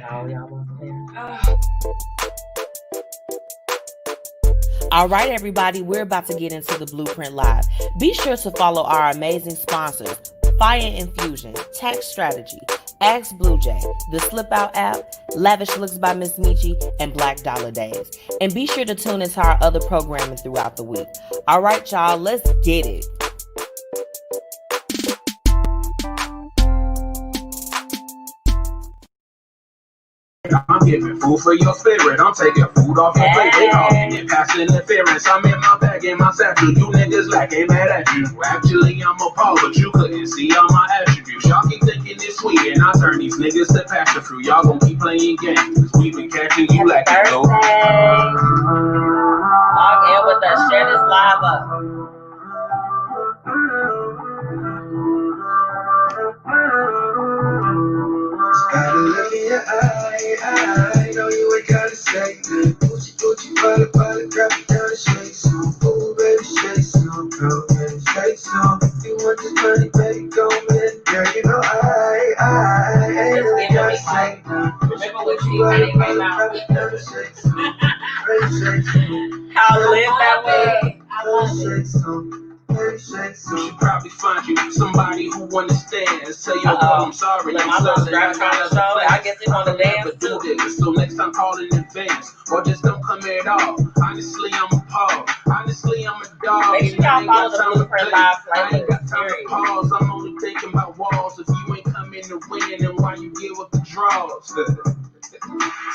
All right, everybody, we're about to get into the Blueprint Live. Be sure to follow our amazing sponsors, Fiya Infusion, Tax Strategy, Ask BlueJae, the Slipout app, Lavish Looks by MzMetchi, and Black Dollar Days. And be sure to tune into our other programming throughout the week. All right, y'all, let's get it. I'm giving food for your spirit. I'm taking food off your plate. They calling it past interference. I'm in my bag, in my satchel. You niggas like ain't mad at you. Actually, I'm appalled, but you couldn't see all my attributes. Y'all keep thinking it's sweet, and I turn these niggas to passion fruit. Y'all gon' keep playing games, cause we been catching you like you go. Log in with us. Share this live up. Gotta look in your eye, I know you ain't gotta say. Gucci, Prada, drop it down and shake some. Ooh, baby, shake some, girl, baby, shake some. If you want this money, baby, go in. Girl, you know I ain't really gotta say. Remember what you came out. Baby, shake some, baby, shake some. How lit that was. Baby, shake some. We should probably find you somebody who understands. Tell your girl I'm sorry. I'm sorry. I guess they want to dance do this. So next time call in advance, or just don't come at all. Honestly, I'm appalled. Honestly, I'm a dog. Make sure y'all follow the Blueprint Live I ain't got time to pause. I'm only thinking about walls. If you ain't coming to win, then why you give up the draws?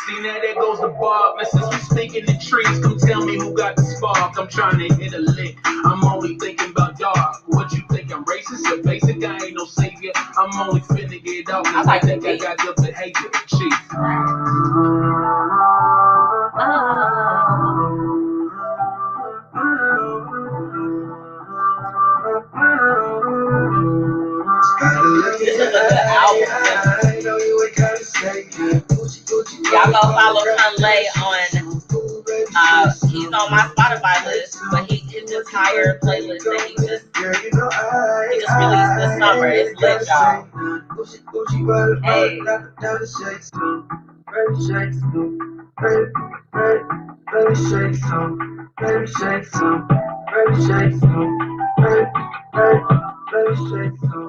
See, now there goes the bar. But since we speaking in trees, come tell me who got the spark. I'm trying to hit a lick. I'm only thinking about dark. What you think I'm racist or basic? I ain't no savior. I'm only finna get off. I like think I got good behavior. Chief. This is a good album. Y'all go follow Kunle on he's on my Spotify list, but his entire playlist that he just released this summer is lit, y'all. Hey.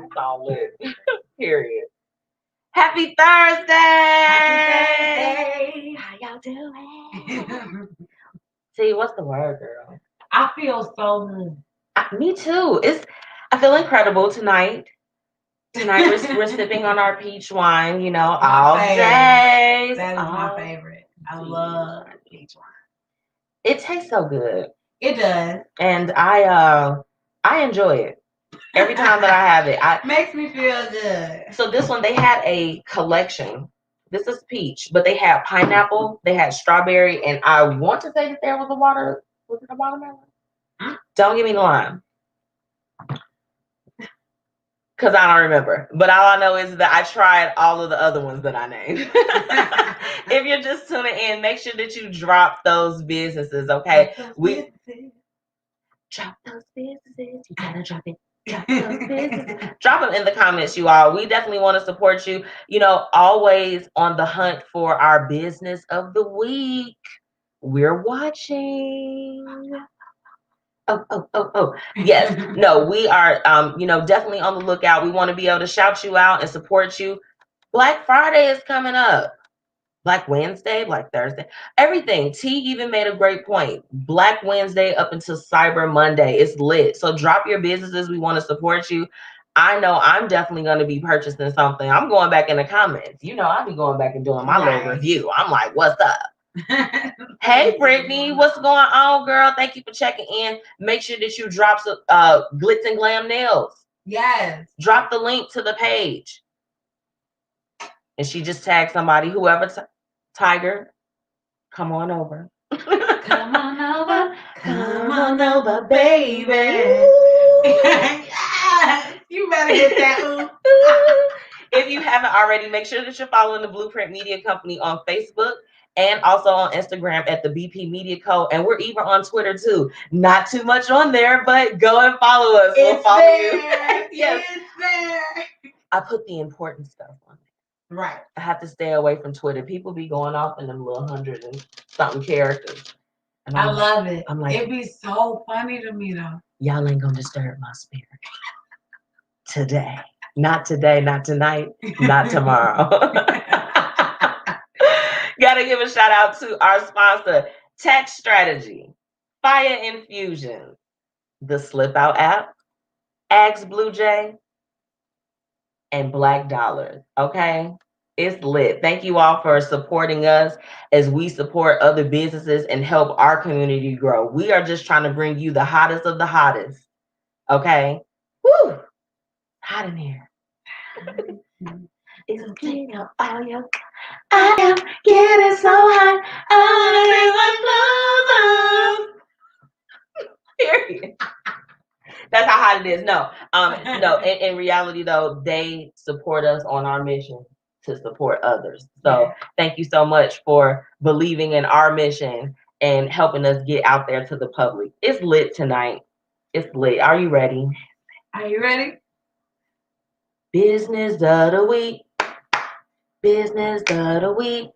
It's all lit. Period. Happy Thursday! Happy Thursday! How y'all doing? See, what's the word, girl? I feel so good. Me too. I feel incredible tonight. Tonight we're sipping on our peach wine, you know, all day. That is my favorite. I love peach wine. It tastes so good. It does. And I enjoy it. Every time that I have it, makes me feel good. So this one, they had a collection. This is peach, but they had pineapple, they had strawberry, and I want to say that there was a watermelon? Don't give me the lime. Because I don't remember. But all I know is that I tried all of the other ones that I named. If you're just tuning in, make sure that you drop those businesses, okay? Drop those businesses. You gotta drop it. Drop them in the comments, you all. We definitely want to support you. You know, always on the hunt for our business of the week. We're watching. Oh. Yes. No, we are definitely on the lookout. We want to be able to shout you out and support you. Black Friday is coming up. Black Wednesday, Black Thursday, everything. T even made a great point. Black Wednesday up until Cyber Monday. It's lit. So drop your businesses. We want to support you. I know I'm definitely going to be purchasing something. I'm going back in the comments. You know, I'll be going back and doing my little review. I'm like, what's up? Hey, Brittany, what's going on, girl? Thank you for checking in. Make sure that you drop some Glitz and Glam nails. Yes. Drop the link to the page. And she just tagged somebody, whoever, Tiger, come on over. Come on over, baby. You better get that. If you haven't already, make sure that you're following the Blueprint Media Company on Facebook and also on Instagram at the BP Media Co. And we're even on Twitter too. Not too much on there, but go and follow us. We'll follow you. Yes. It's there. I put the important stuff on there. Right. I have to stay away from Twitter. People be going off in them little 100 and something characters. And I love it. I'm like, It'd be so funny to me though. y'all ain't gonna disturb my spirit today. Not today, not tonight, not tomorrow. Gotta give a shout out to our sponsor, Tax Strategy, Fiya Infusion, the Slipout app, Ask BlueJae, and Black Dollars. Okay? It's lit. Thank you all for supporting us as we support other businesses and help our community grow. We are just trying to bring you the hottest of the hottest. Okay? Woo! Hot in here. It's taking up all your. I am getting so hot. I Period. That's how hot it is. No, no. In reality, though, they support us on our mission to support others. So thank you so much for believing in our mission and helping us get out there to the public. It's lit tonight. It's lit. Are you ready? Are you ready? Business of the week. Business of the week.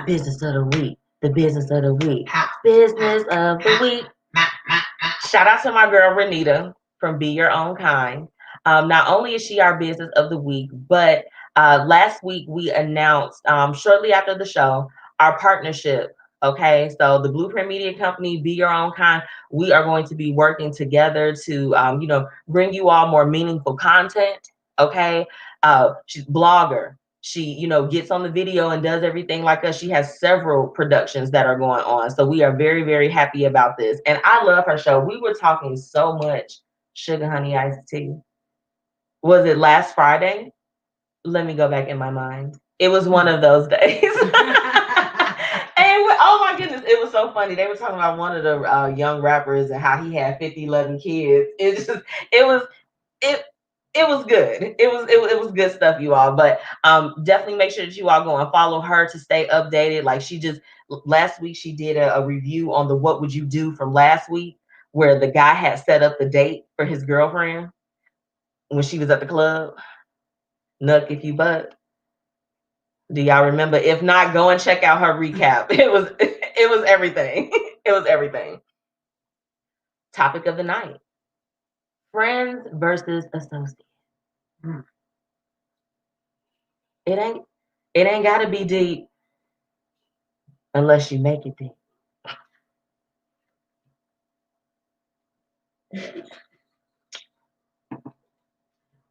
Business of the week. The business of the week. Business of the week. Shout out to my girl Renita from Be Your Own Kind. Not only is she our business of the week, but last week we announced shortly after the show our partnership. Okay, so the Blueprint Media Company, Be Your Own Kind, we are going to be working together to bring you all more meaningful content. Okay, she's a blogger. She, gets on the video and does everything like us. She has several productions that are going on. So we are very, very happy about this. And I love her show. We were talking so much Sugar Honey Iced Tea. Was it last Friday? Let me go back in my mind. It was one of those days. Oh my goodness, it was so funny. They were talking about one of the young rappers and how he had 50, 11 kids. It was good. It was good stuff, you all. But definitely make sure that you all go and follow her to stay updated. Like last week she did a review on the What Would You Do from last week, where the guy had set up the date for his girlfriend when she was at the club. Nuck if you butt. Do y'all remember? If not, go and check out her recap. It was everything. It was everything. Topic of the night. Friends versus associates. It ain't gotta be deep unless you make it deep.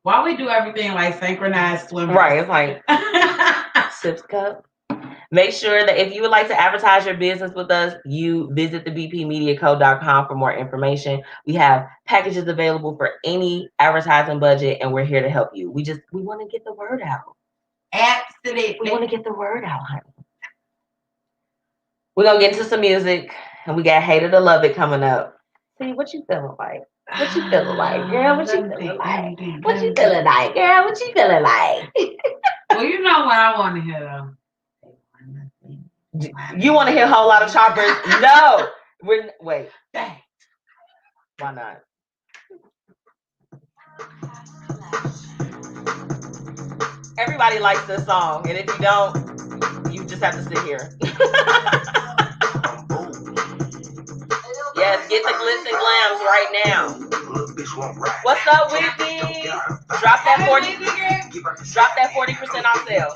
Why we do everything like synchronized swimming? Right, it's like sips cup. Make sure that if you would like to advertise your business with us, you visit thebpmediaco.com for more information. We have packages available for any advertising budget, and we're here to help you. We want to get the word out. Absolutely. We want to get the word out, honey. We're going to get into some music, and we got Hated to Love It coming up. See, what you feeling like? What you feeling like, girl? What you feeling like? What you feeling like, girl? What you feeling like? Well, you know what I want to hear, though. You want to hear a whole lot of choppers? No. Wait. Why not? Everybody likes this song, and if you don't, you just have to sit here. Yes, get the glitz and glams right now. What's up, Whitney? Drop that 40% off sale.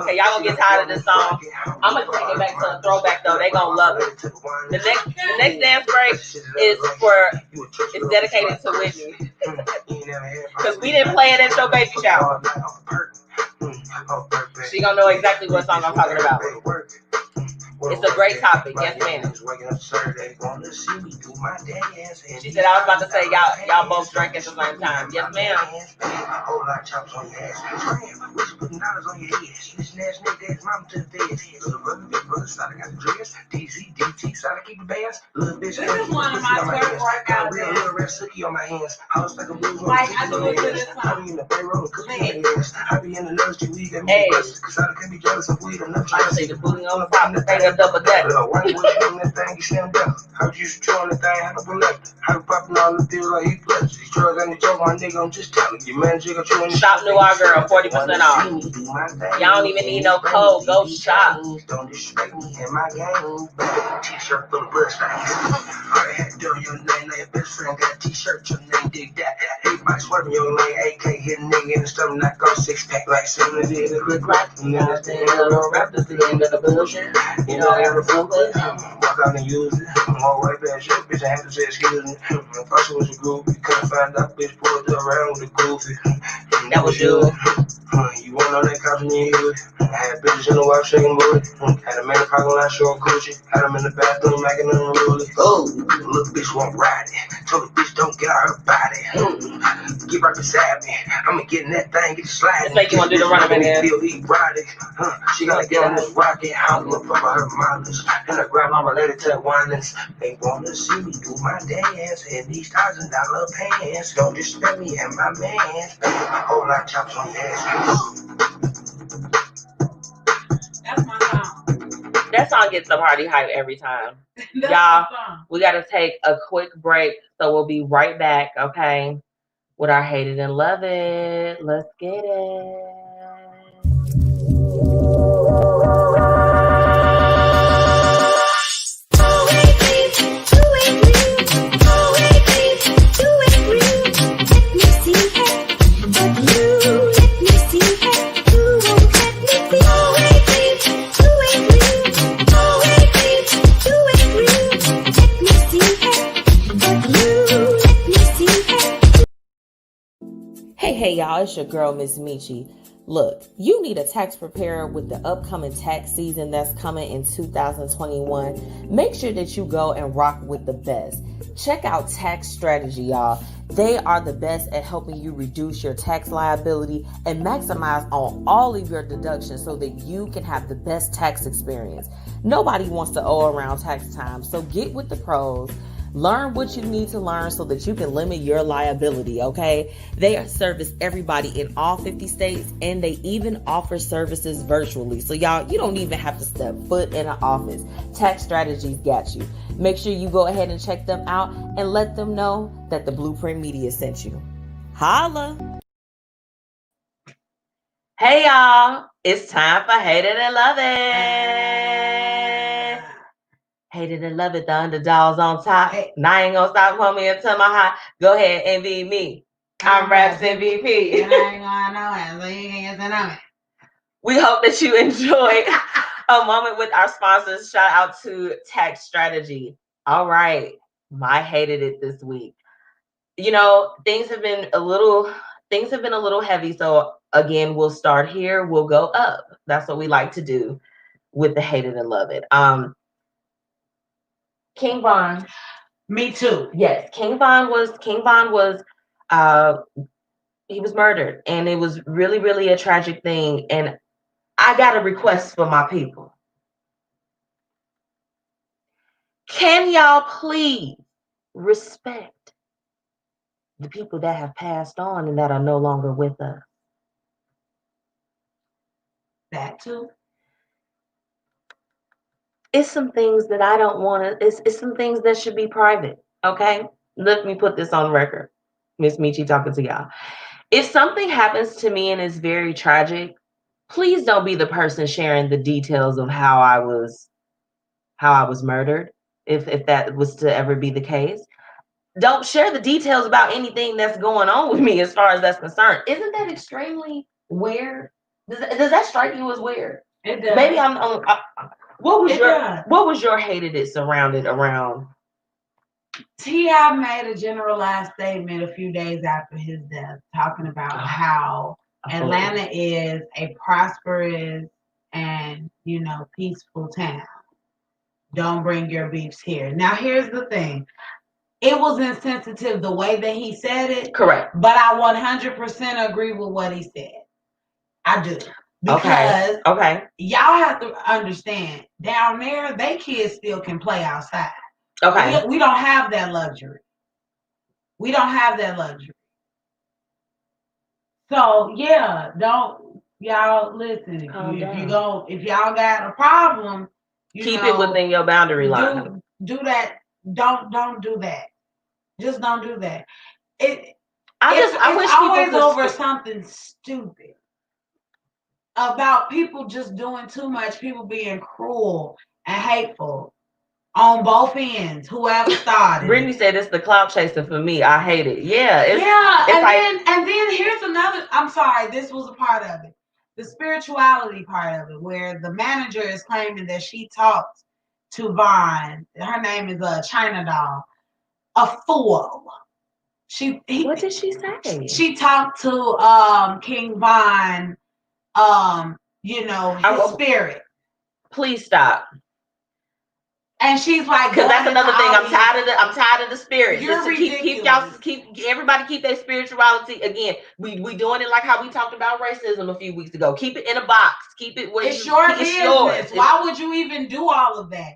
Okay, y'all gonna get tired of this song. I'm gonna take it back to a throwback though. They gonna love it. The next dance break is dedicated to Whitney. Because we didn't play it at your baby shower. She gonna know exactly what song I'm talking about. It's a great topic, yes ma'am. She said I was about to say y'all both drank at the same time. Yes ma'am. putting dollars on your head. Snitching ass nigga, his mama to the feds. Little brother, big brother, started got the dress. DZ, DT, started keep the bands. Little bitch, this is one of my twerk workouts. Real little red sookie on my hands. House like a blues on Like, the I do it to this I song. be in the payroll, cooking the ass. I be in the nurse, we got me buses. Cause I can be jealous of weed enough. I say the booty on the top, the thing a double deck. White boy doing that thing, you stand up. How you shoot on the thing, how to pull up. How to popping all the deals like he plus. These drugs ain't a joke, my nigga, I'm just telling you, man. Shop New Our Girl, 40% off. Y'all don't even need no code, go shop. Don't disrespect me in my game. T-shirt full of blood stains. All they had to do on your name, now your best friend got a t-shirt, your name, dig that. Everybody swerving your lane, AK hit a nigga in the stomach, knock off 6-pack like soon as it look like. You know, that's the end of the rap, that's the end of the bullshit. You know, every fool walk out and use it. I'm all right back, shit, bitch, I have to say excuse me. I thought she was a groupie, couldn't find out, bitch, pulled around with a goofy. That was you. You went on that couch and you knew it. I had bitches in the wife shaking booty. Had a man in the parking lot showing coochie. Had him in the bathroom making them unruly. Oh, little bitch won't ride it. Told the bitch don't get out her body. Get right beside me. I'ma get in that thing, get sliding. Let's make you want to do the running man. Feel erotic. She gotta get on this rocket. I don't give a fuck about her mileage. And I grab my related to windings. They wanna see me do my dance in these $1,000 pants. Don't disrespect me and my mans. Whole lot of chops on your ass. That's my song. That song gets the party hype every time. That's Y'all, my song. we got to take a quick break, so we'll be right back, okay, with our Hate It and Love It. Let's get it. Hey y'all, it's your girl MzMetchi. Look, you need a tax preparer with the upcoming tax season that's coming in 2021. Make sure that you go and rock with the best. Check out Tax Strategy, y'all. They are the best at helping you reduce your tax liability and maximize on all of your deductions so that you can have the best tax experience. Nobody wants to owe around tax time, so get with the pros. Learn what you need to learn so that you can limit your liability, okay? They service everybody in all 50 states, and they even offer services virtually. So y'all, you don't even have to step foot in an office. Tax Strategies got you. Make sure you go ahead and check them out and let them know that the Blueprint Media sent you. Holla! Hey y'all, it's time for Hate It and Love It. Hate it and love it, the underdogs on top. And I ain't gonna stop homie until my high. Go ahead, envy me. I'm Raps MVP. And I ain't gonna know it, so you can get to know it. We hope that you enjoyed a moment with our sponsors. Shout out to Tax Strategy. All right, my hated it this week. You know, things have been a little heavy. So again, we'll start here. We'll go up. That's what we like to do with the Hate It and Love It. King Von. Me too. Yes, King Von was he was murdered, and it was really, really a tragic thing. And I got a request for my people. Can y'all please respect the people that have passed on and that are no longer with us? That too. It's some things that I don't want to, it's some things that should be private, okay? Let me put this on record. MzMetchi talking to y'all. If something happens to me and it's very tragic, please don't be the person sharing the details of how I was murdered, if that was to ever be the case. Don't share the details about anything that's going on with me as far as that's concerned. Isn't that extremely weird? Does that strike you as weird? It does. Maybe what was your hated it surrounded around? T.I. made a generalized statement a few days after his death, talking about how Atlanta is a prosperous and, peaceful town. Don't bring your beefs here. Now, here's the thing. It was insensitive the way that he said it. Correct. But I 100% agree with what he said. I do. Because okay. Y'all have to understand, down there, they kids still can play outside. Okay. We don't have that luxury. We don't have that luxury. So yeah, don't y'all listen. If y'all got a problem, keep it within your boundary line. Do that. Don't do that. Just don't do that. I wish always people over something stupid. About people just doing too much, people being cruel and hateful on both ends. Whoever started. Brittany said it's the clout chaser for me. I hate it. Yeah. And then here's another. I'm sorry, this was a part of it. The spirituality part of it, where the manager is claiming that she talked to Vaughn. Her name is China Doll. A fool. What did she say? She talked to King Vaughn. His spirit. Please stop. And she's like, because that's another thing. I'm tired of the spirit. You're just to keep everybody keep their spirituality. Again, we doing it like how we talked about racism a few weeks ago. Keep it in a box. Keep it where it's your business. Yours. Why would you even do all of that?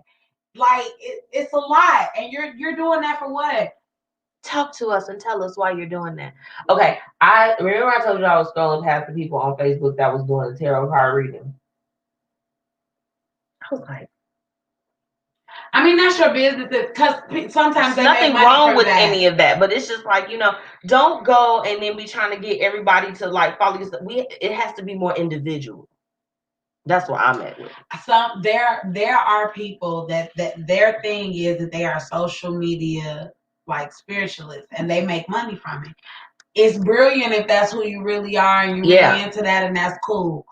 Like it's a lot, and you're doing that for what? Talk to us and tell us why you're doing that. Okay, I remember I told you I was scrolling past the people on Facebook that was doing the tarot card reading. I was like, I mean, that's your business because sometimes there's nothing wrong with any of that, but it's just like, don't go and then be trying to get everybody to like follow you. It has to be more individual. That's what I'm at with. There are people that their thing is that they are social media like spiritualists and they make money from it. It's brilliant if that's who you really are and you're really into that, and that's cool.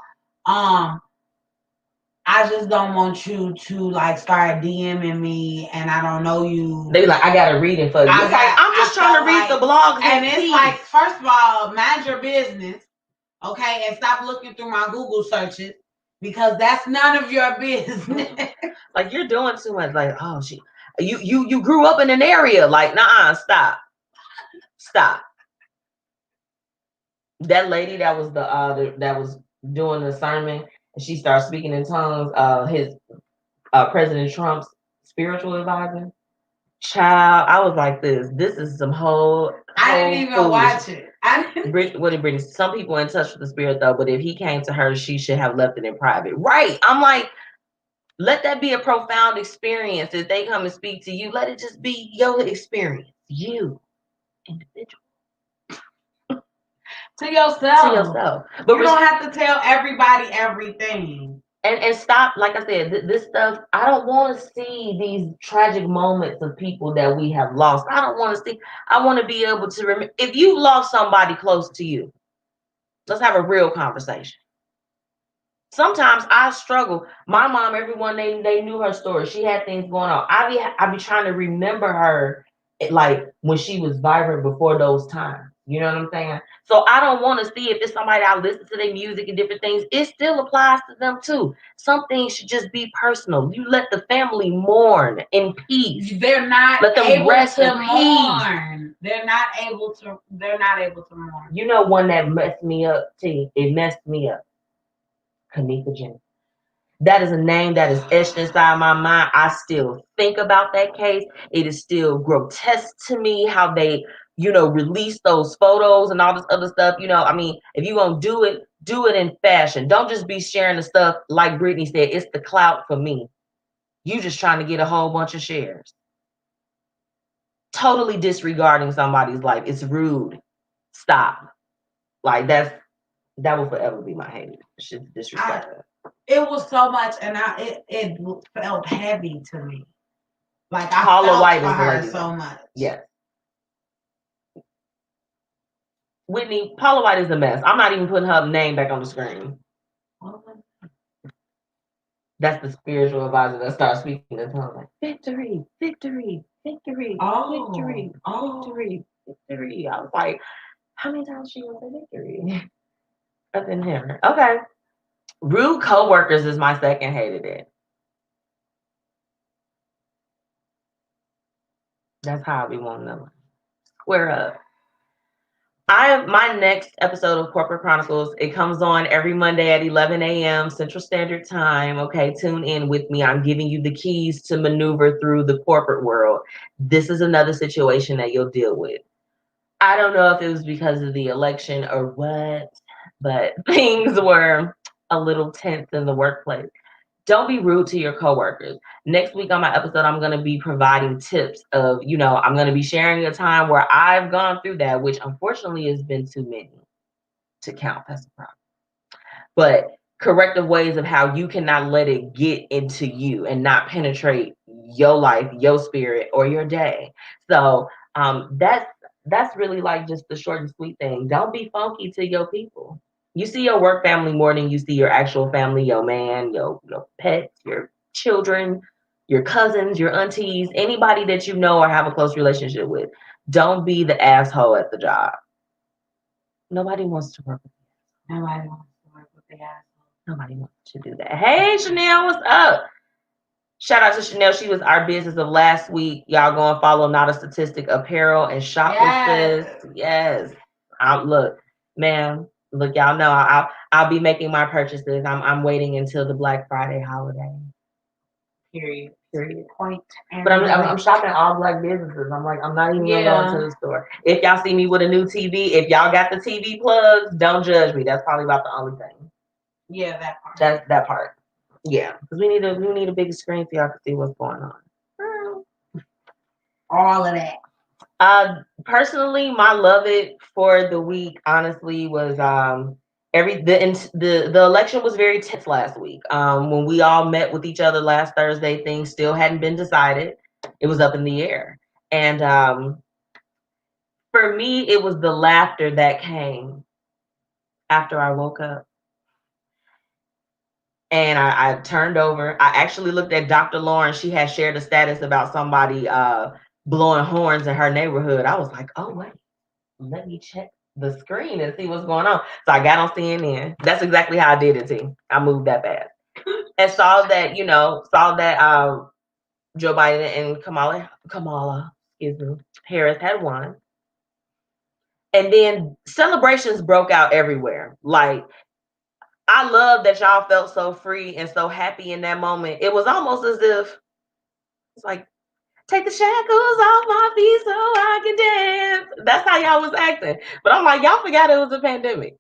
I just don't want you to like start DMing me and I don't know you. They be like, I got a reading for you. I'm just trying to read the blogs. And it's like, first of all, mind your business, okay? And stop looking through my Google searches because that's none of your business. Like you're doing too much. Like, oh, you grew up in an area. Like, nah, stop. That lady that was that was doing the sermon. She started speaking in tongues. His President Trump's spiritual advisor. Child, I was like, this is some whole. I didn't even watch it. What did Brittany? Some people in touch with the spirit though, but if he came to her, she should have left it in private. Right? I'm like, let that be a profound experience. If they come and speak to you, let it just be your experience. You, individual. To yourself. But you don't have to tell everybody everything. And stop, like I said, this stuff, I don't want to see these tragic moments of people that we have lost. I don't want to see, I want to be able to remember. If you lost somebody close to you, let's have a real conversation. Sometimes I struggle. My mom, everyone, they knew her story. She had things going on. I be trying to remember her like when she was vibrant before those times. You know what I'm saying? So I don't want to see if it's somebody I listen to their music and different things. It still applies to them too. Some things should just be personal. You let the family mourn in peace. They're not let them able rest to in mourn. Peace. They're not able to mourn. You know one that messed me up, T. It messed me up. Kanika Jennings. That is a name that is etched inside my mind. I still think about that case. It is still grotesque to me how they, release those photos and all this other stuff. I mean, if you won't do it in fashion. Don't just be sharing the stuff like Brittany said. It's the clout for me. You just trying to get a whole bunch of shares. Totally disregarding somebody's life. It's rude. Stop. Like that will forever be my hate. Should disrespect that. It was so much, and it felt heavy to me. Like I Paula felt White for her so much. Yes. Whitney, Paula White is a mess. I'm not even putting her name back on the screen. That's the spiritual advisor that starts speaking in tongues like victory, victory, victory, victory, victory, victory. I was like, how many times she gonna say victory? Up in here. Okay. Rude coworkers is my second hated it. That's how I be wanting them. Square up. My next episode of Corporate Chronicles, it comes on every Monday at 11 a.m. Central Standard Time. Okay, tune in with me. I'm giving you the keys to maneuver through the corporate world. This is another situation that you'll deal with. I don't know if it was because of the election or what, but things were a little tense in the workplace. Don't be rude to your coworkers. Next week on my episode, I'm going to be providing tips of, I'm going to be sharing a time where I've gone through that, which unfortunately has been too many to count. That's a problem. But corrective ways of how you cannot let it get into you and not penetrate your life, your spirit, or your day. So that's really like just the short and sweet thing. Don't be funky to your people. You see your work family more than you see your actual family, your man, your pets, your children, your cousins, your aunties, anybody that you know or have a close relationship with. Don't be the asshole at the job. Nobody wants to work with you. Nobody wants to work with the asshole. Nobody wants to do that. Hey, Chanel, what's up? Shout out to Chanel. She was our business of last week. Y'all go and follow Not a Statistic Apparel and shop with sis. Yes. Look, ma'am. Look, y'all know I'll be making my purchases. I'm waiting until the Black Friday holiday. Period. Point. But I'm shopping all Black businesses. I'm not even gonna go to the store. If y'all see me with a new TV, if y'all got the TV plugs, don't judge me. That's probably about the only thing. Yeah, that part. That's that part. Yeah, because we need a bigger screen so y'all can see what's going on. All of that. Personally, my love it for the week, honestly, was the election was very tense last week. When we all met with each other last Thursday, things still hadn't been decided. It was up in the air, and for me, it was the laughter that came after I woke up. And I turned over. I actually looked at Dr. Lauren. She had shared a status about somebody blowing horns in her neighborhood. I was like, oh, wait, let me check the screen and see what's going on. So I got on CNN. That's exactly how I did it, T. I moved that fast. And saw that Joe Biden and Kamala, Harris had won. And then celebrations broke out everywhere. Like, I love that y'all felt so free and so happy in that moment. It was almost as if it's like, take the shackles off my feet so I can dance. That's how y'all was acting. But I'm like, y'all forgot it was a pandemic.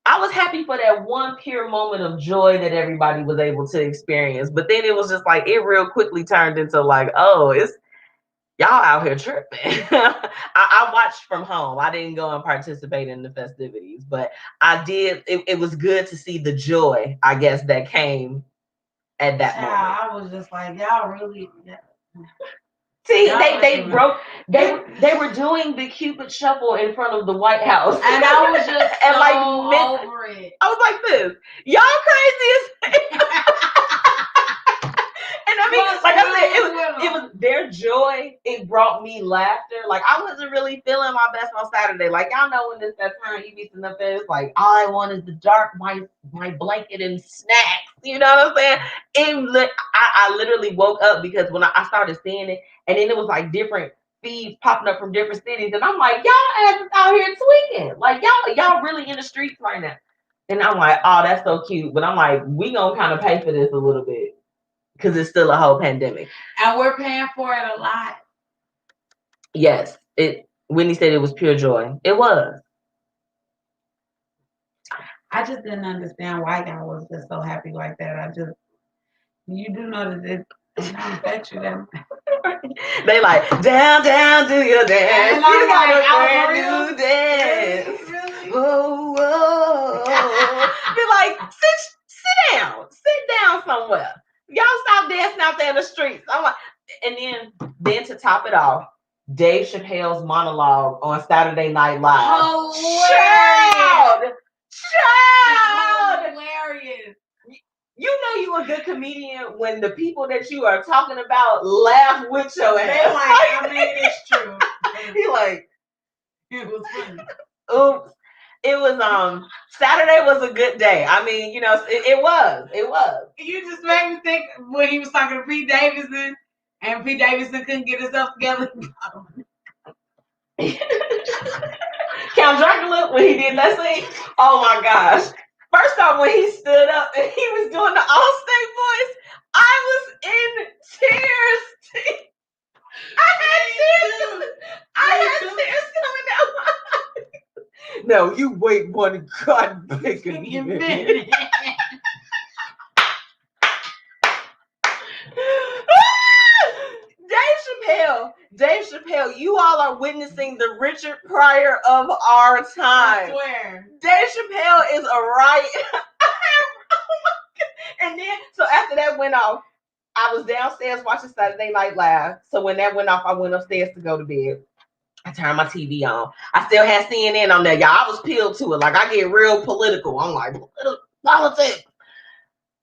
I was happy for that one pure moment of joy that everybody was able to experience. But then it was just like, it real quickly turned into like, oh, it's y'all out here tripping. I watched from home. I didn't go and participate in the festivities, but I did. It was good to see the joy, I guess, that came at that moment. I was just like, y'all really. See, they were doing the Cupid shuffle in front of the White House, and I was just over it. I was like, this, y'all crazy as And I mean, like I said, it was their joy. It brought me laughter. Like, I wasn't really feeling my best on Saturday. Like, y'all know when it's that time you be sitting up there, it's like, all I want is the dark white blanket and snacks. You know what I'm saying? I literally woke up because when I started seeing it, and then it was like different feeds popping up from different cities, and I'm like, y'all asses out here tweaking. Like, y'all really in the streets right now. And I'm like, oh, that's so cute. But I'm like, we gonna kind of pay for this a little bit. Because it's still a whole pandemic. And we're paying for it a lot. Yes. Whitney said it was pure joy. It was. I just didn't understand why y'all was just so happy like that. You do know that it don't affect you that much. They like, down, do your dance. And I'm like, a brand new dance. Really? Whoa. Be like, sit down somewhere. Y'all stop dancing out there in the streets. I'm like, and then to top it off, Dave Chappelle's monologue on Saturday Night Live. Child! Hilarious. You know you a good comedian when the people that you are talking about laugh with your ass. They like, I mean, it's true. He like, it was funny. Oops. It was Saturday was a good day. I mean, you know, it was. You just made me think when he was talking to Pete Davidson, and Pete Davidson couldn't get himself together. Count Dracula, when he did that scene, oh my gosh. First off, when he stood up and he was doing the Allstate voice, I was in tears. I had tears coming down my eyes. No, you wait one goddamn minute. Dave Chappelle, you all are witnessing the Richard Pryor of our time. I swear. Dave Chappelle is a riot. And then, so after that went off, I was downstairs watching Saturday Night Live. So when that went off, I went upstairs to go to bed. I turned my TV on. I still had CNN on there, y'all. I was peeled to it. Like, I get real political. I'm like, politics.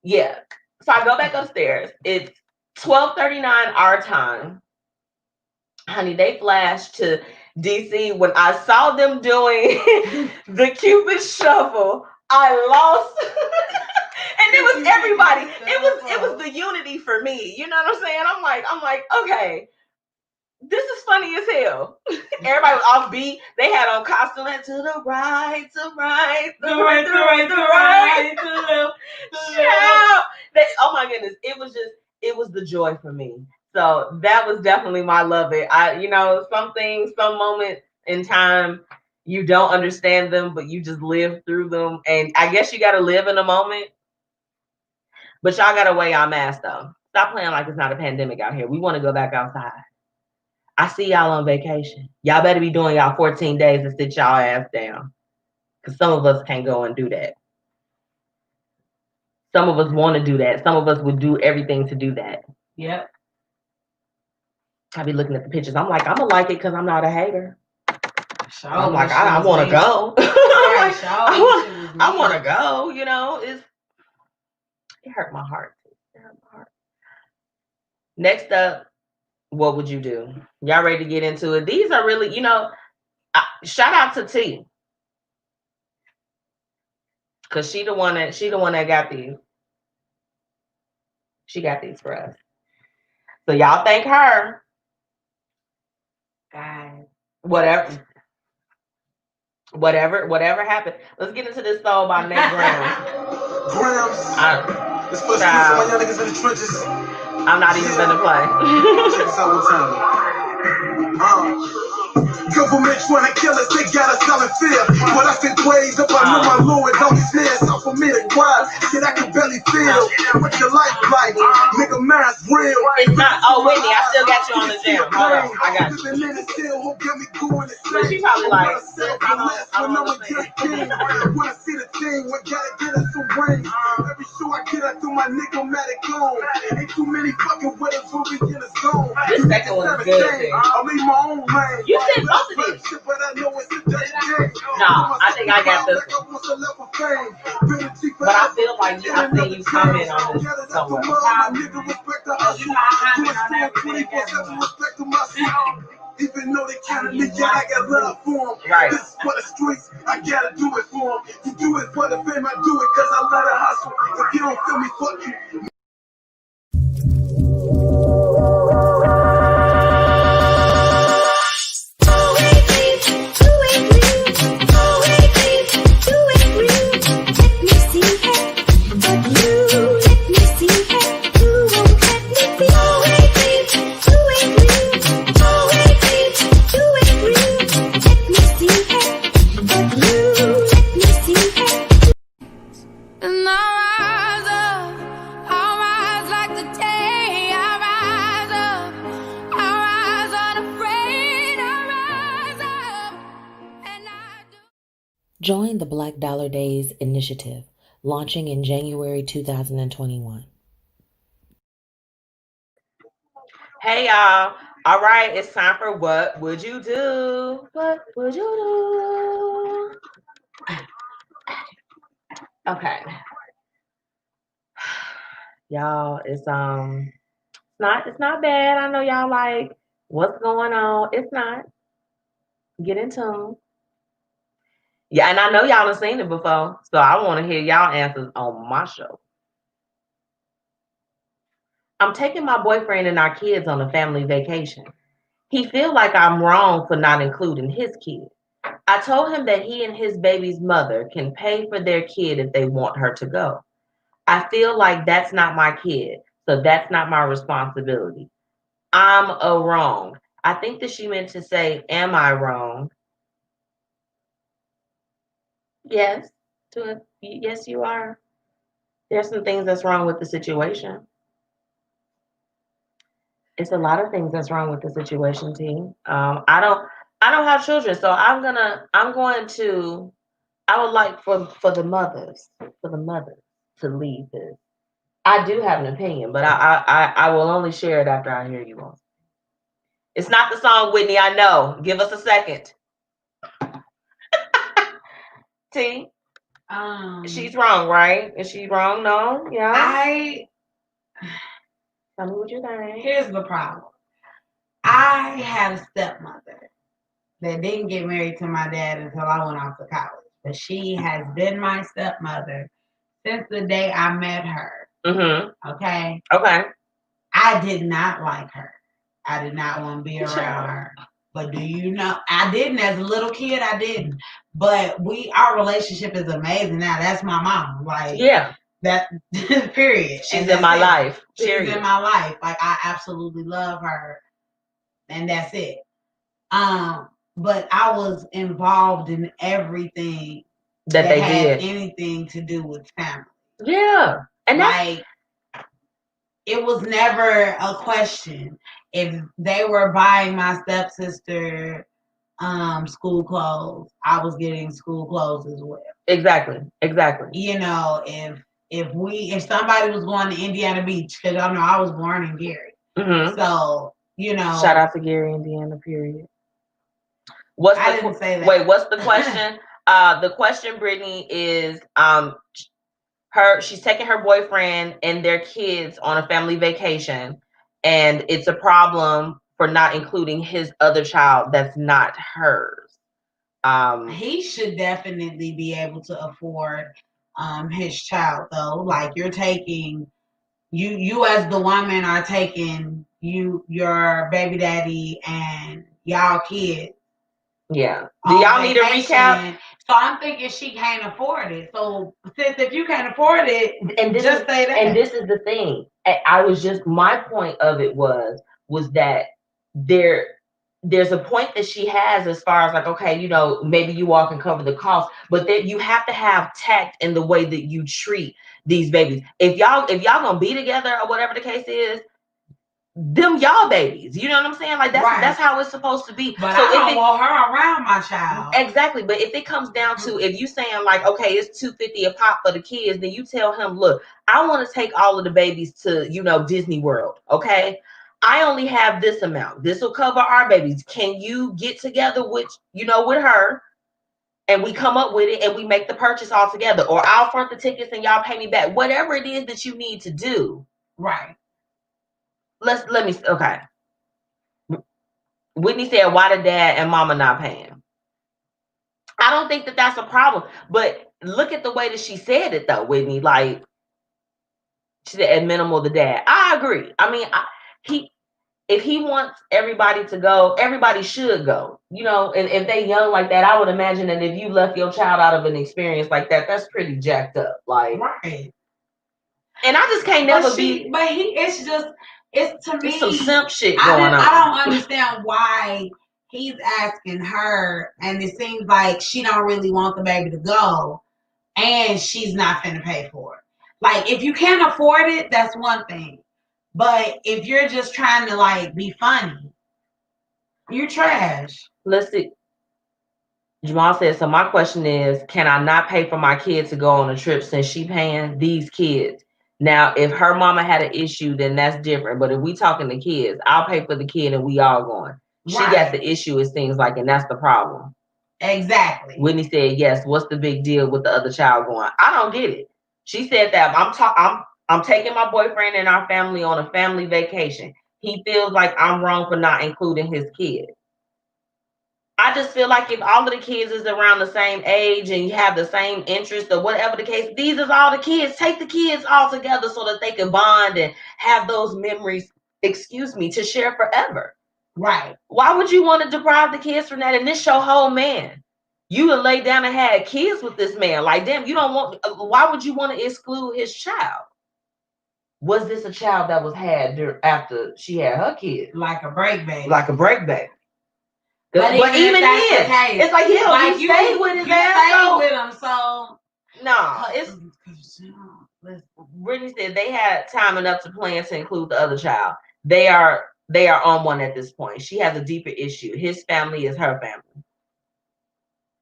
Yeah. So I go back upstairs. It's 12:39 our time. Honey, they flashed to DC. When I saw them doing the Cupid Shuffle, I lost. And it was everybody. It was the unity for me. You know what I'm saying? I'm like, okay, this is funny as hell. Everybody was off beat. They had on costume to the right, to right, to right, to right, to right, to left. Oh my goodness. It was the joy for me. So that was definitely my love it. Some things, some moments in time, you don't understand them, but you just live through them. And I guess you got to live in a moment. But y'all got to wear y'all mask though. Stop playing like it's not a pandemic out here. We want to go back outside. I see y'all on vacation. Y'all better be doing y'all 14 days and sit y'all ass down. Because some of us can't go and do that. Some of us want to do that. Some of us would do everything to do that. Yep. I be looking at the pictures. I'm like, I'm going to like it because I'm not a hater. Sure, I'm like, I want to go. I want to go. It hurt my heart. Next up, what would you do? Y'all ready to get into it? These are really, shout out to T. Because she the one that got these. She got these for us. So y'all thank her. Guys. Whatever happened. Let's get into this song by Nate Grams. This first piece of my young niggas in the trenches. I'm not even gonna play. Check this out one time. Government trying to kill us, they got us all in fear. But I think ways up, I know my Lord don't snare. It's all for me to cry. Shit, I can barely feel. What your life like? Nigga, mine's real. It's not. Oh, Whitney, I still got you on the jam. Hold on, I got you. But she probably like, I don't when I see the team, we gotta get us some rings. Every show I get, I throw my nigga-matic on. Ain't too many fucking winners who be in the zone. This second one is good, too. I leave my own lane. You said both of these. No, I think I got this one. But I feel like I seen you comment on this somewhere. Even though they counted me, yeah, I got love for them. Right. This is for the streets, I gotta do it for them. You do it for the fame, I do it cause I let it hustle. If you don't feel me, fuck you. Join the Black Dollar Days initiative, launching in January 2021. Hey, y'all. All right, it's time for What Would You Do? What would you do? Okay. Y'all, it's not bad. I know y'all like, what's going on? It's not. Get in tune. Yeah, and I know y'all have seen it before, so I want to hear y'all answers on my show. I'm taking my boyfriend and our kids on a family vacation. He feels like I'm wrong for not including his kid. I told him that he and his baby's mother can pay for their kid if they want her to go. I feel like that's not my kid, so that's not my responsibility. I'm a wrong. I think that she meant to say, am I wrong? Yes. Yes, you are. There's some things that's wrong with the situation. It's a lot of things that's wrong with the situation, T. I don't have children, so I would like for the mothers to lead this. I do have an opinion, but I will only share it after I hear you all. It's not the song, Whitney. I know. Give us a second. T. She's wrong, right? Is she wrong? No. Yeah. Tell me what you think. Here's the problem. I had a stepmother that didn't get married to my dad until I went off to college, but she has been my stepmother since the day I met her. Mm-hmm. Okay. Okay. I did not like her. I did not want to be around her. But do you know? I didn't as a little kid. I didn't. But our relationship is amazing now. That's my mom. Like, yeah. That period. She's in my life. She's in my life. Like, I absolutely love her, and that's it. But I was involved in everything that they had did anything to do with family. Yeah, and like it was never a question if they were buying my stepsister school clothes. I was getting school clothes as well. Exactly. You know, if somebody was going to Indiana Beach, because I know I was born in Gary. Mm-hmm. So, you know. Shout out to Gary, Indiana, period. What's the question? The question, Brittany, is she's taking her boyfriend and their kids on a family vacation, and it's a problem for not including his other child that's not hers. He should definitely be able to afford his child, though. Like, you're taking you as the woman are taking your baby daddy and y'all kids. Yeah. Do y'all need a recap? So I'm thinking she can't afford it. So since if you can't afford it, and just say that. And this is the thing. My point of it was that there's a point that she has as far as like, okay, you know, maybe you all can cover the cost, but that you have to have tact in the way that you treat these babies. If y'all gonna be together or whatever the case is, them y'all babies, you know what I'm saying? Like that's how it's supposed to be. But so I don't want her around my child. Exactly. But if it comes down to if you saying like, okay, it's $250 a pop for the kids, then you tell him, look, I want to take all of the babies to, you know, Disney World. Okay. I only have this amount. This will cover our babies. Can you get together with her? And we come up with it and we make the purchase all together. Or I'll front the tickets and y'all pay me back. Whatever it is that you need to do. Right. Okay. Whitney said, why the dad and mama not paying? I don't think that that's a problem. But look at the way that she said it, though, Whitney. Like, she said, at minimal, the dad. I agree. I mean, if he wants everybody to go, everybody should go. You know, and if they young like that, I would imagine that if you left your child out of an experience like that, that's pretty jacked up. Like, right. And I just can't never be. But it's to me some simp shit going on. I don't understand why he's asking her, and it seems like she don't really want the baby to go, and she's not finna pay for it. Like, if you can't afford it, that's one thing. But if you're just trying to like be funny, you're trash. Let's see. Jamal said, so my question is, can I not pay for my kid to go on a trip since she paying these kids? Now, if her mama had an issue, then that's different. But if we talking to kids, I'll pay for the kid and we all going. She got the issue, it seems like, and that's the problem. Exactly. Whitney said, yes, what's the big deal with the other child going? I don't get it. She said that I'm taking my boyfriend and our family on a family vacation. He feels like I'm wrong for not including his kid. I just feel like if all of the kids is around the same age and you have the same interest or whatever the case, these is all the kids. Take the kids all together so that they can bond and have those memories, to share forever. Right. Why would you want to deprive the kids from that? And this your whole man. You would lay down and had kids with this man. Like, damn, you don't want. Why would you want to exclude his child? Was this a child that was had after she had her kid? Like a break baby. Like a break baby. But even then, it's like, yeah, like you stayed with his ass. Stayed with him, so no, it's. Brittany said they had time enough to plan to include the other child. They are on one at this point. She has a deeper issue. His family is her family.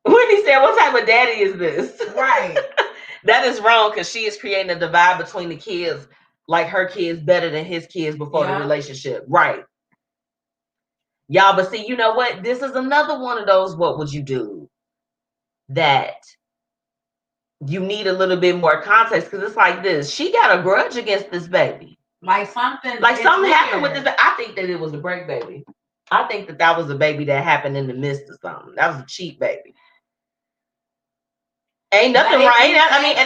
Whitney said, what type of daddy is this? Right. That is wrong because she is creating a divide between the kids, like her kids better than his kids before the relationship. Right. Y'all, but see, you know what? This is another one of those, what would you do? That you need a little bit more context because it's like this. She got a grudge against this baby. Like something happened with this. I think that it was a break baby. I think that was a baby that happened in the midst of something. That was a cheap baby. Ain't nothing right. I mean,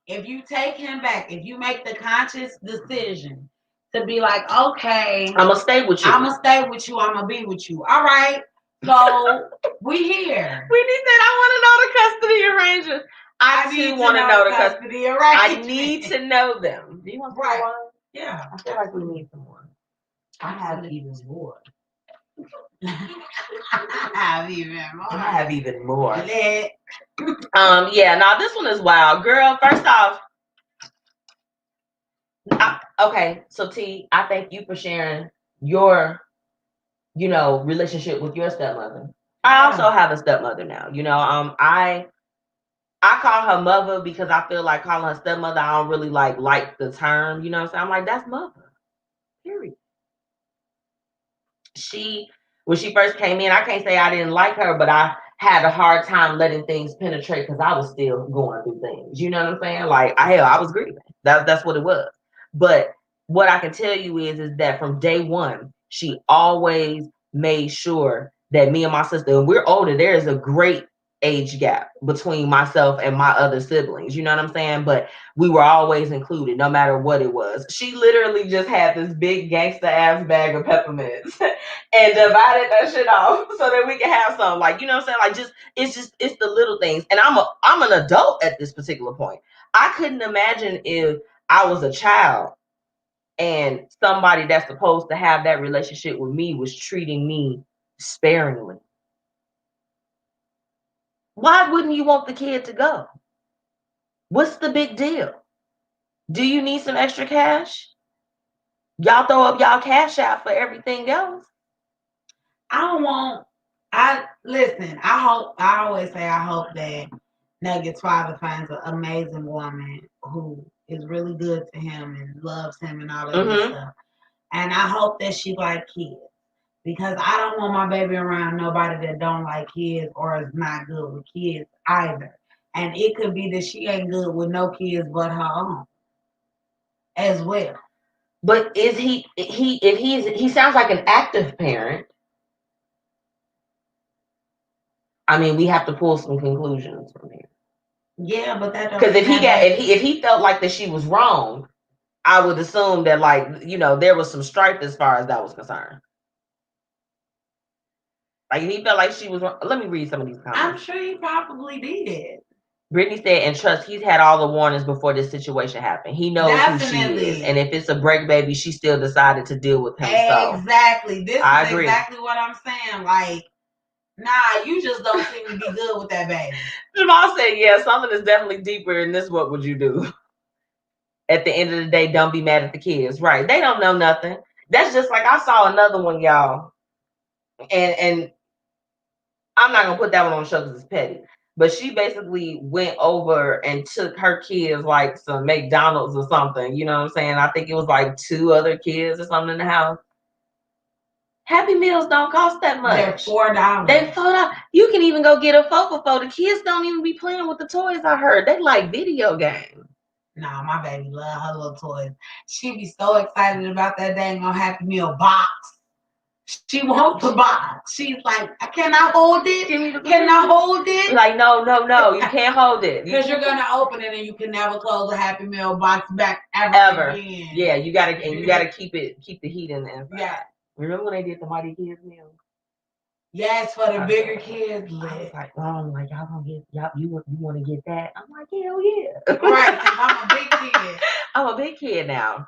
if you take him back, if you make the conscious decision to be like, okay, I'm gonna stay with you. I'm gonna be with you. All right. So we here. Whitney said, I want to know the custody arrangements. I do want to know the custody arrangements. I need to know them. Do you want some more? Yeah. I feel like we need some more. I have even more. I have even more. Yeah, now this one is wild. Girl, first off, okay, so T, I thank you for sharing your, relationship with your stepmother. I also have a stepmother now. I call her mother because I feel like calling her stepmother, I don't really like the term, you know what I'm saying? I'm like, that's mother. Period. When she first came in, I can't say I didn't like her, but I had a hard time letting things penetrate because I was still going through things. You know what I'm saying? Like, I was grieving. That's what it was. But what I can tell you is that from day one, she always made sure that me and my sister, and we're older, there is a great age gap between myself and my other siblings. You know what I'm saying? But we were always included, no matter what it was. She literally just had this big gangster ass bag of peppermints and divided that shit off so that we can have some. Like, you know what I'm saying? Like, it's the little things. And I'm an adult at this particular point. I couldn't imagine if I was a child and somebody that's supposed to have that relationship with me was treating me sparingly. Why wouldn't you want the kid to go? What's the big deal? Do you need some extra cash? Y'all throw up y'all cash out for everything else. I always say I hope that Nugget's father finds an amazing woman who is really good to him and loves him and all that good stuff. And I hope that she like kids. Because I don't want my baby around nobody that don't like kids or is not good with kids either. And it could be that she ain't good with no kids but her own as well. But is he sounds like an active parent. I mean, we have to pull some conclusions from here. Yeah, but that because if he felt like that she was wrong, I would assume that there was some strife as far as that was concerned. Like, he felt like she was wrong. Let me read some of these comments. I'm sure he probably did. Brittany said, and trust, he's had all the warnings before this situation happened. He knows who she is. And if it's a break baby, she still decided to deal with him. Exactly. I agree. Exactly what I'm saying. Like, nah, you just don't seem to be good with that baby. Jamal said, yeah, something is definitely deeper in this. What would you do? At the end of the day, don't be mad at the kids. Right. They don't know nothing. That's just like, I saw another one, y'all. And I'm not going to put that one on the show because it's petty. But she basically went over and took her kids like some McDonald's or something. You know what I'm saying? I think it was like 2 other kids or something in the house. Happy Meals don't cost that much. They're $4. They're $4. You can even go get a 4 for $4. The kids don't even be playing with the toys, I heard. They like video games. Nah, my baby love her little toys. She be so excited about that dang on Happy Meal box. She wants the box. She's like, can I hold it? Can I hold it? Like, no, you can't hold it. Because you're gonna open it and you can never close a Happy Meal box back ever again. Yeah, you gotta keep the heat in there. Yeah. Remember when they did the Mighty Kids meal? Yes, for the bigger kids. I was like, Mom, like y'all gonna get you want to get that? I'm like, hell yeah. Right, because I'm a big kid. I'm a big kid now.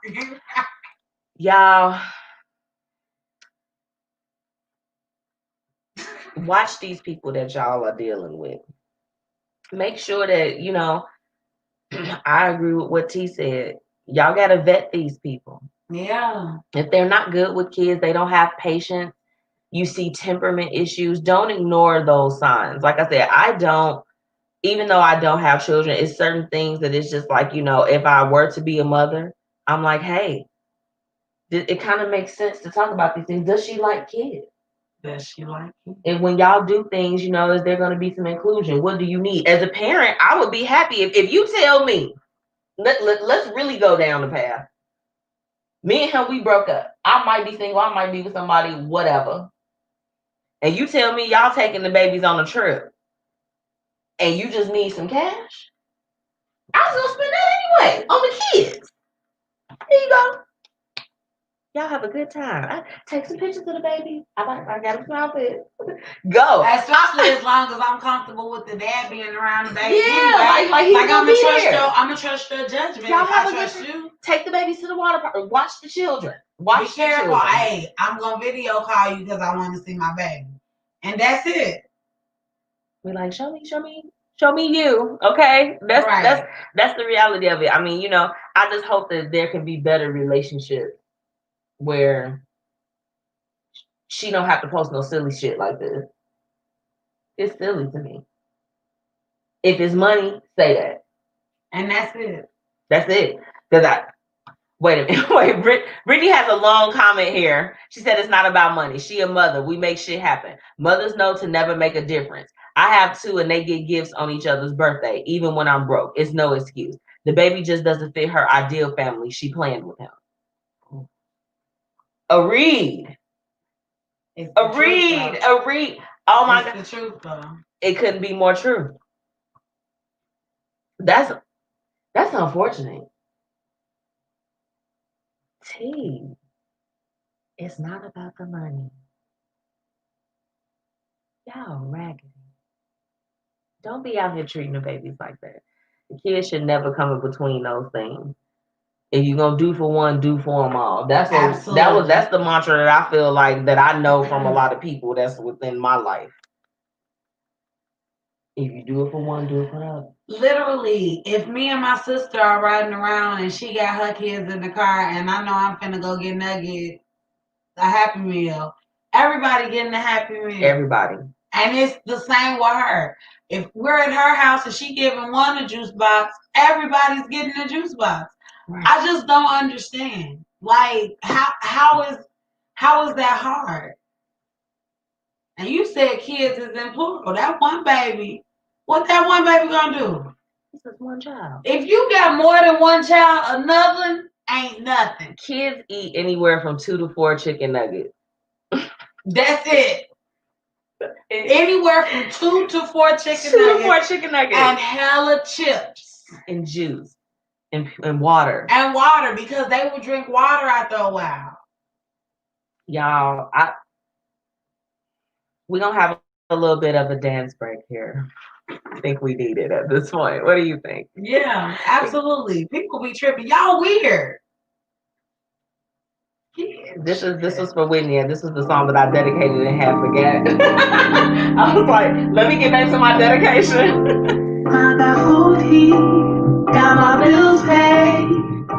Y'all watch these people that y'all are dealing with. Make sure that, you know, I agree with what T said. Y'all gotta vet these people. Yeah. If they're not good with kids, they don't have patience, you see temperament issues, don't ignore those signs. Like I said, even though I don't have children, it's certain things that it's just like, you know, if I were to be a mother, I'm like, hey, it kind of makes sense to talk about these things. Does she like kids? Does she like kids? And when y'all do things, you know, is there going to be some inclusion? What do you need? As a parent, I would be happy if you tell me, let's really go down the path. Me and him, we broke up. I might be single. I might be with somebody, whatever. And you tell me y'all taking the babies on a trip and you just need some cash, I was going to spend that anyway on the kids. Here you go. Y'all have a good time. I take some pictures of the baby. I got a smile fit. Go. Especially as long as I'm comfortable with the dad being around the baby. Yeah, anyway. like he's gonna be here. I'm gonna trust your judgment. Y'all if have I a trust good you. Take the babies to the water park. Watch the children. Be careful. Hey, I'm gonna video call you because I want to see my baby, and that's it. We like show me you. Okay, that's the reality of it. I mean, you know, I just hope that there can be better relationships where she don't have to post no silly shit like this. It's silly to me. If it's money, say that. And that's it. That's it. Because wait a minute. Wait, Brittany has a long comment here. She said it's not about money. She a mother. We make shit happen. Mothers know to never make a difference. I have two and they get gifts on each other's birthday, even when I'm broke. It's no excuse. The baby just doesn't fit her ideal family. She planned with him. A read. A read. Oh my God. It's the truth, though. It couldn't be more true. That's unfortunate. T, it's not about the money. Y'all raggedy. Don't be out here treating the babies like that. The kids should never come in between those things. If you're gonna do for one, do for them all. That's the mantra that I feel like that I know from a lot of people that's within my life. If you do it for one, do it for the other. Literally, if me and my sister are riding around and she got her kids in the car and I know I'm finna go get Nugget a Happy Meal, everybody getting a Happy Meal. Everybody. And it's the same with her. If we're at her house and she giving one a juice box, everybody's getting a juice box. Right. I just don't understand. Like, how is that hard? And you said kids is in plural. That one baby, what that one baby gonna do? This is one child. If you got more than one child, another ain't nothing. Kids eat anywhere from 2 to 4 chicken nuggets. That's it. Anywhere from 2 to 4 chicken nuggets. And hella chips. And juice. And water. And water, because they will drink water after a while. Y'all, we're going to have a little bit of a dance break here. I think we need it at this point. What do you think? Yeah, absolutely. People be tripping. Y'all weird. This was for Whitney, and this is the song that I dedicated and had forget. I was like, let me get back to my dedication. I got food heat, got my bills paid,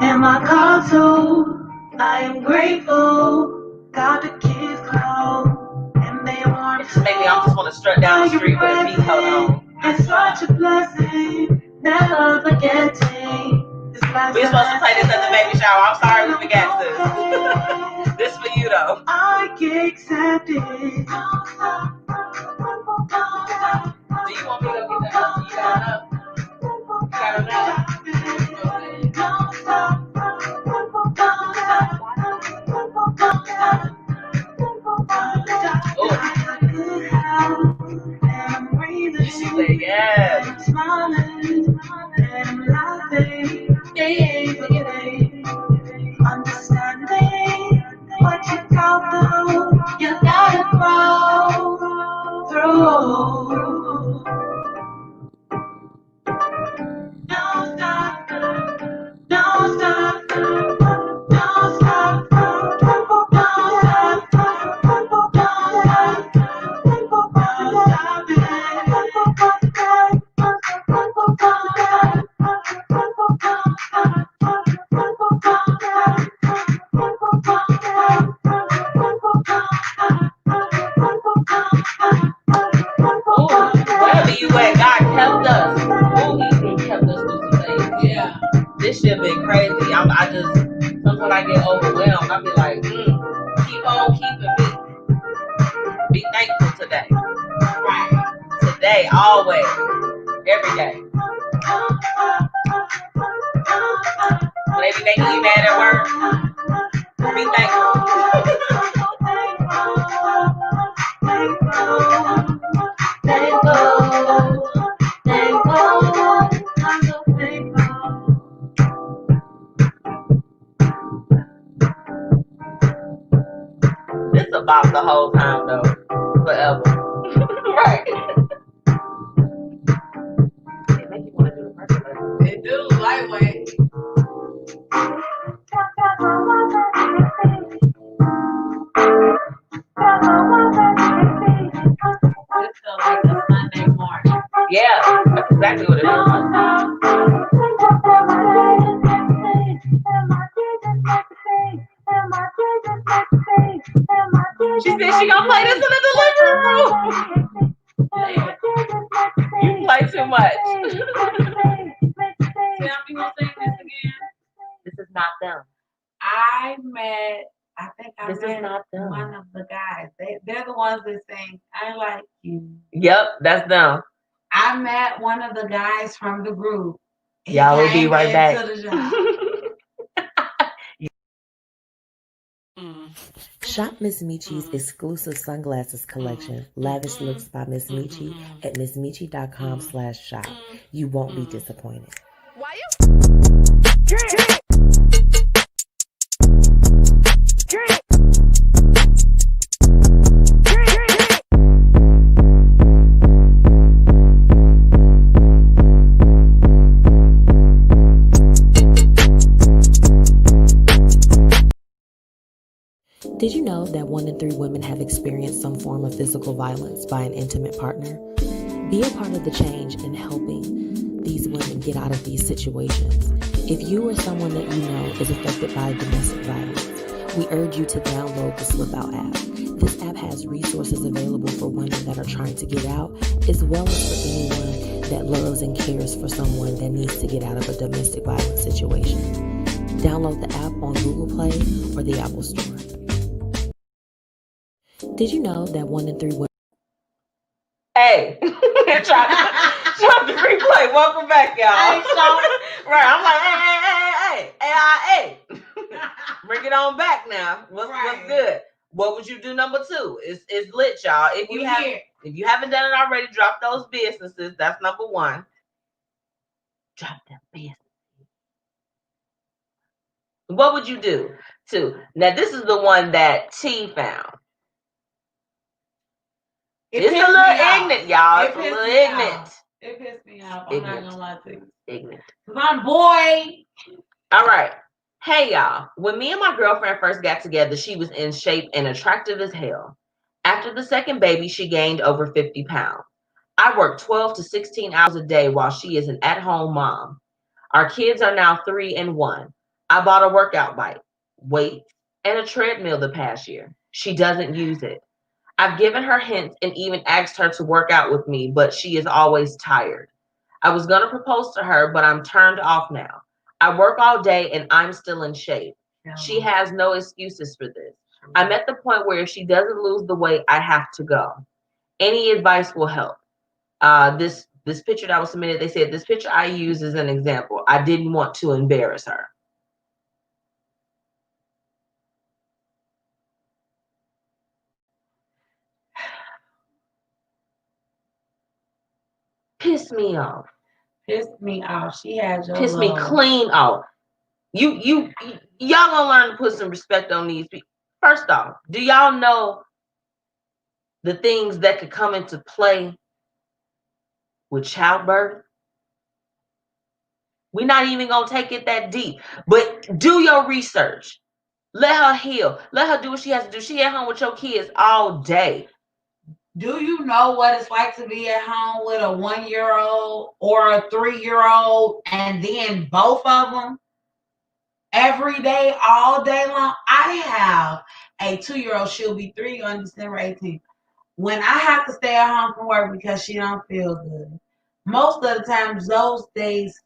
and my car too. I am grateful, got the kids clothes, and they want to. Maybe I just want to strut down the street with a beat coat on. It's such a blessing, never forgetting. We're supposed to play this at the baby shower. I'm sorry we forgot this. This for you though. I get accepted. Do you want me to get that? You gotta yes. Understanding what you go through, you gotta grow. crazy. I just sometimes I get overwhelmed. I be like, keep on keeping me. Be thankful today. Right. Today, always, every day. When they be making you mad at work, be thankful. This about the whole time though, forever. Right. It make you want to do the first one. It do lightweight. It's feel like a Sunday morning. Yeah, that's exactly what it is. She said she gonna play this in the delivery room. You play too much. Tell me who sing this again. This is not them. I think I This is met not them. one of the guys. They're the ones that sing I Like You. Yep, that's them. I met one of the guys from the group. He Y'all will be came right back. into the job. Shop MzMetchi's exclusive sunglasses collection, Lavish Looks by MzMetchi, at MzMetchi.com/shop. You won't be disappointed. Why you? Did you know that 1 in 3 women have experienced some form of physical violence by an intimate partner? Be a part of the change in helping these women get out of these situations. If you or someone that you know is affected by domestic violence, we urge you to download the Slipout app. This app has resources available for women that are trying to get out, as well as for anyone that loves and cares for someone that needs to get out of a domestic violence situation. Download the app on Google Play or the Apple Store. Did you know that 1 in 3 women... Hey, try the replay. Welcome back, y'all. Right, I'm like, hey. Bring it on back now. What's good? What would you do number 2? It's lit, y'all. If you haven't done it already, drop those businesses. That's number 1. Drop them businesses. What would you do? 2. Now this is the one that T found. It's a little ignorant, y'all. It's a little ignorant. It pissed me off. I'm not gonna lie to you. Ignorant. Cause I'm boy. All right. Hey, y'all. When me and my girlfriend first got together, she was in shape and attractive as hell. After the second baby, she gained over 50 pounds. I work 12 to 16 hours a day while she is an at-home mom. Our kids are now 3 and 1. I bought a workout bike, weights, and a treadmill the past year. She doesn't use it. I've given her hints and even asked her to work out with me, but she is always tired. I was going to propose to her, but I'm turned off now. I work all day and I'm still in shape. She has no excuses for this. I'm at the point where if she doesn't lose the weight, I have to go. Any advice will help. This picture that was submitted, they said this picture I use as an example. I didn't want to embarrass her. Piss me off. Pissed me off. She had your Piss me clean off. Y'all gonna learn to put some respect on these people. First off, do y'all know the things that could come into play with childbirth? We're not even gonna take it that deep, but do your research. Let her heal. Let her do what she has to do. She at home with your kids all day. Do you know what it's like to be at home with a 1-year-old or a 3-year-old and then both of them every day, all day long? I have a 2-year-old. She'll be 3 on December 18th. When I have to stay at home from work because she don't feel good, most of the times those days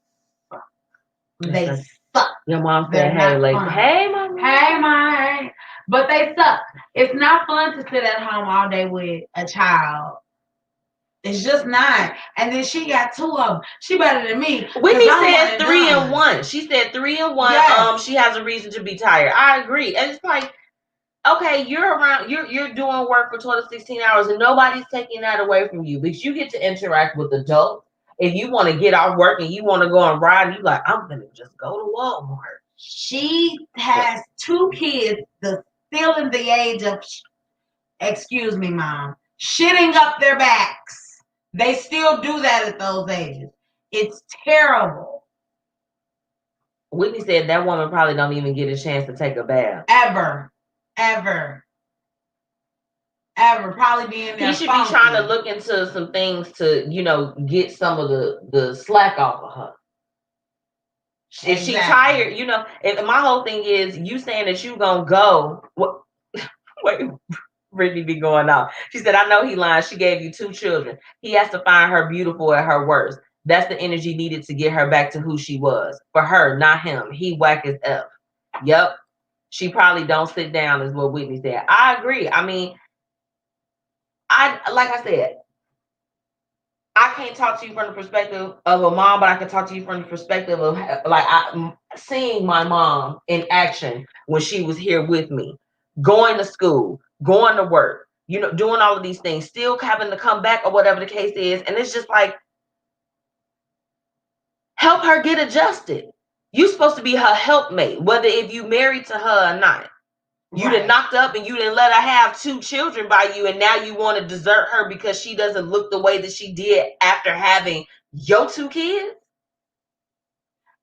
they suck. Your mom They're said, "Hey, not like, fun. hey, mom. Hey, mom." But they suck. It's not fun to sit at home all day with a child. It's just not. And then she got 2 of them. She better than me. Whitney I'm said 3 done. and 1. She said 3 and 1. Yes. She has a reason to be tired. I agree. And it's like, okay, you're around, you're doing work for 12 to 16 hours, and nobody's taking that away from you. But you get to interact with adults. If you want to get off work and you want to go and ride, you like, I'm gonna just go to Walmart. She has 2 kids that's still in the age of, excuse me, mom, shitting up their backs. They still do that at those ages. It's terrible. Whitney said that woman probably don't even get a chance to take a bath. Ever. Probably be in there. He should be trying to look into some things to, get some of the slack off of her. If she tired, if my whole thing is you saying that you gonna go. What? Wait, Brittany be going off. She said, I know he lying. She gave you 2 children. He has to find her beautiful at her worst. That's the energy needed to get her back to who she was. For her, not him. He whack as F. Yep. She probably don't sit down, is what Whitney said. I agree. I mean, like I said, I can't talk to you from the perspective of a mom, but I can talk to you from the perspective of seeing my mom in action when she was here with me, going to school, going to work, doing all of these things, still having to come back or whatever the case is. And it's just like, help her get adjusted. You're supposed to be her helpmate, whether if you married to her or not. You done knocked up and you didn't let her have 2 children by you, and now you want to desert her because she doesn't look the way that she did after having your 2 kids?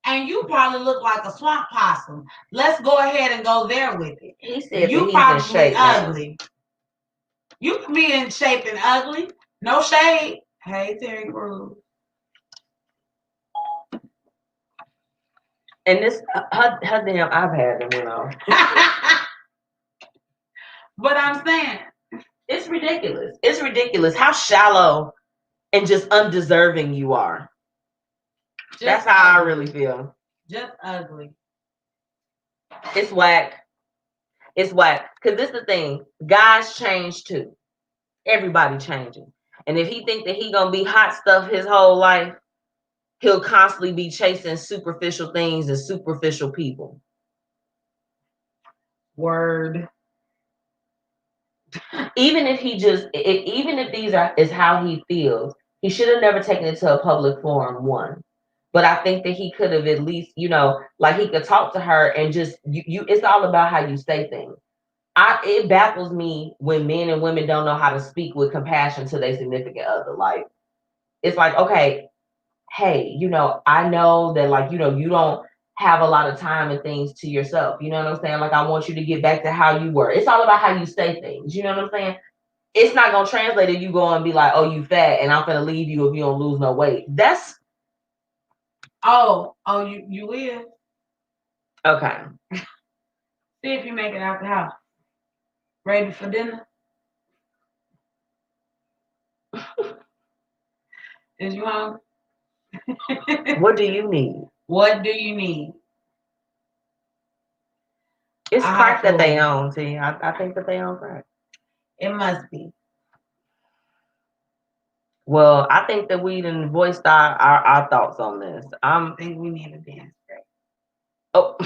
And you probably look like a swamp possum. Let's go ahead and go there with it. He said you probably ugly. You can be in shape and ugly. No shade. Hey, Terry Crews. And this, her damn iPad went off. But I'm saying, it's ridiculous. It's ridiculous how shallow and just undeserving you are. That's how I really feel. Just ugly. It's whack. It's whack. Because this is the thing. Guys change too. Everybody changing. And if he think that he gonna be hot stuff his whole life, he'll constantly be chasing superficial things and superficial people. Word. Even if is how he feels, he should have never taken it to a public forum, one. But I think that he could have at least, like he could talk to her and just it's all about how you say things. It baffles me when men and women don't know how to speak with compassion to their significant other. Like, it's like, okay, hey, I know that, like, you don't have a lot of time and things to yourself. You know what I'm saying? Like, I want you to get back to how you were. It's all about how you say things. You know what I'm saying? It's not going to translate if you go and be like, oh, you fat and I'm going to leave you if you don't lose no weight. That's. Oh, you will. Okay. See if you make it out the house. Ready for dinner? Is you hungry? What do you need? What do you need? It's crack that they own, see. I think that they own crack. It must be. Well, I think that we done voiced our thoughts on this. I think we need a dance break. Oh.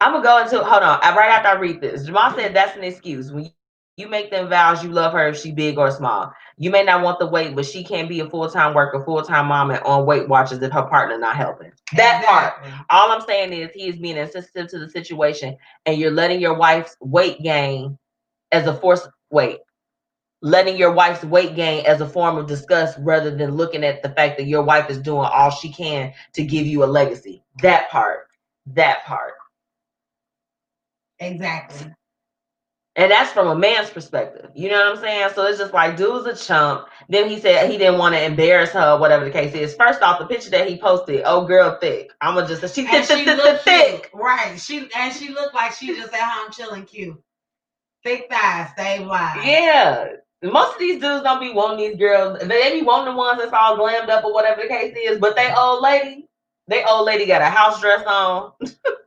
I'm going to go into, hold on, right after I read this. Jamal said that's an excuse. When you make them vows, you love her if she big or small. You may not want the weight, but she can't be a full-time worker, full-time mom, and on Weight Watchers if her partner not helping. That part. All I'm saying is he is being insensitive to the situation, and you're letting your wife's weight gain as a force, letting your wife's weight gain as a form of disgust rather than looking at the fact that your wife is doing all she can to give you a legacy. That part. Exactly. And that's from a man's perspective. You know what I'm saying? So it's just like, dude's a chump. Then he said he didn't want to embarrass her, whatever the case is. First off, the picture that he posted, oh, girl, thick. I'm going to just, she thick. Right. She looked like she just at home chilling cute. Thick thighs, save lives. Yeah. Most of these dudes don't be wanting these girls. They be wanting the ones that's all glammed up or whatever the case is, but they old lady. They old lady got a house dress on.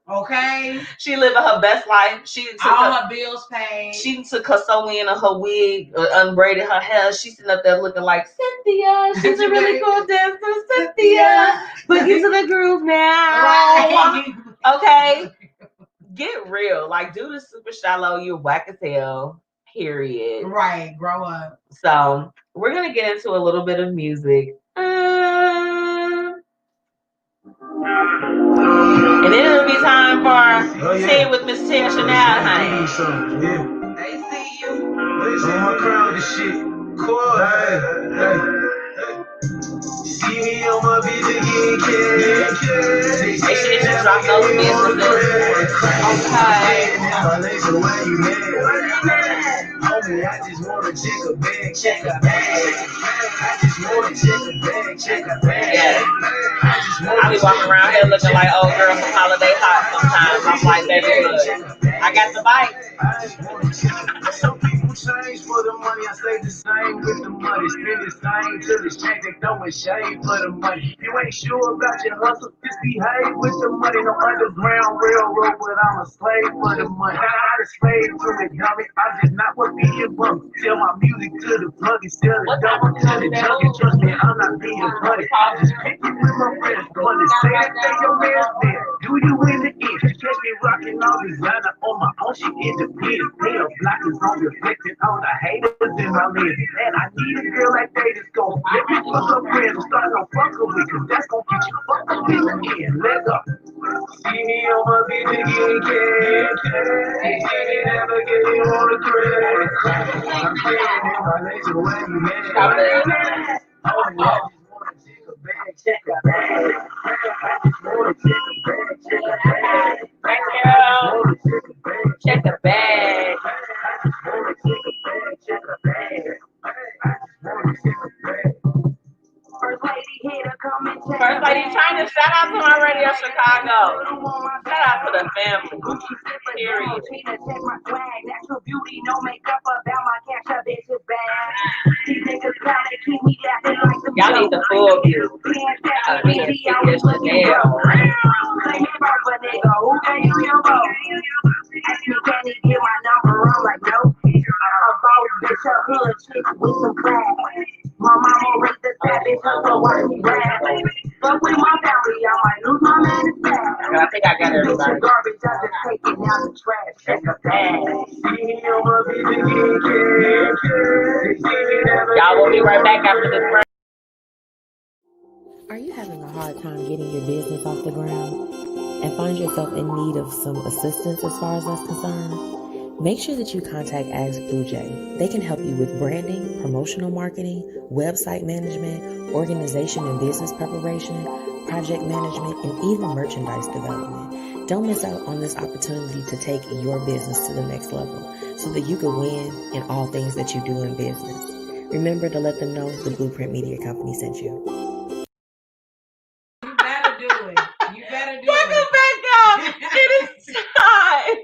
Okay. She living her best life. She took all her bills paid. She took her sewing in her wig, unbraided her hair. She's sitting up there looking like Cynthia. She's a really cool dancer, Cynthia. Boogie to the groove now. Okay. Get real. Like, do the super shallow. You're whack as hell. Period. Right. Grow up. So we're gonna get into a little bit of music. And then it'll be time for Tea with Miss Tia Chanel, honey. They see you. They see my crowd and shit. Cool. Hey. See me on my bitch again. Make sure that you drop those businesses. Okay. Homie, I just wanna check a bag, check a bag. I just wanna check a bag, check a bag. Yes. I be walking around here looking like old girl from Holiday Hot sometimes. I'm like, baby, look, I got the bike. Some people change for the money. I stay the same with the money. Spend the same till it's change. They throwing shade for the money. You ain't sure about your hustle. Just behave with the money. No underground railroad, but I'm a slave for the money. I'm not a slave to it, dummy. I'm just not what being bummed. Sell my music to the plug and sell the double to the junkie. Trust me, I'm not being funny. I'm just picking with my friends. Wanna say it, say your man's there. Do you in the end? Catch me rocking all designer on my own. She independent. They are blockers on reflecting on the haters in my lens. And I need a girl like they just gon' flip it for some friends. Start no fucking with, cause that's gon' get you fucked up in the end. Let go. See me on my bitch again. See me never get me on the crib. I'm feeling in my legs away, man. Oh, yeah. Check a bag. I just wanna check a bag, check a bag. Check a bag. First lady, trying to shout out to my radio Chicago. Shout out to the family. Period. Y'all need the full view. My mama raised the savage, so watch me rap. But with my family, I might lose my man to staff. I think I got everybody. Garbage, I just take it down the trash. Check a bag. Y'all will be right back after this break. Are you having a hard time getting your business off the ground and find yourself in need of some assistance as far as that's concerned? Make sure that you contact BlueJae. They can help you with branding, promotional marketing, website management, organization and business preparation, project management, and even merchandise development. Don't miss out on this opportunity to take your business to the next level so that you can win in all things that you do in business. Remember to let them know the Blueprint Media Company sent you. You better do it. You better do Welcome it. back, y'all. It is time.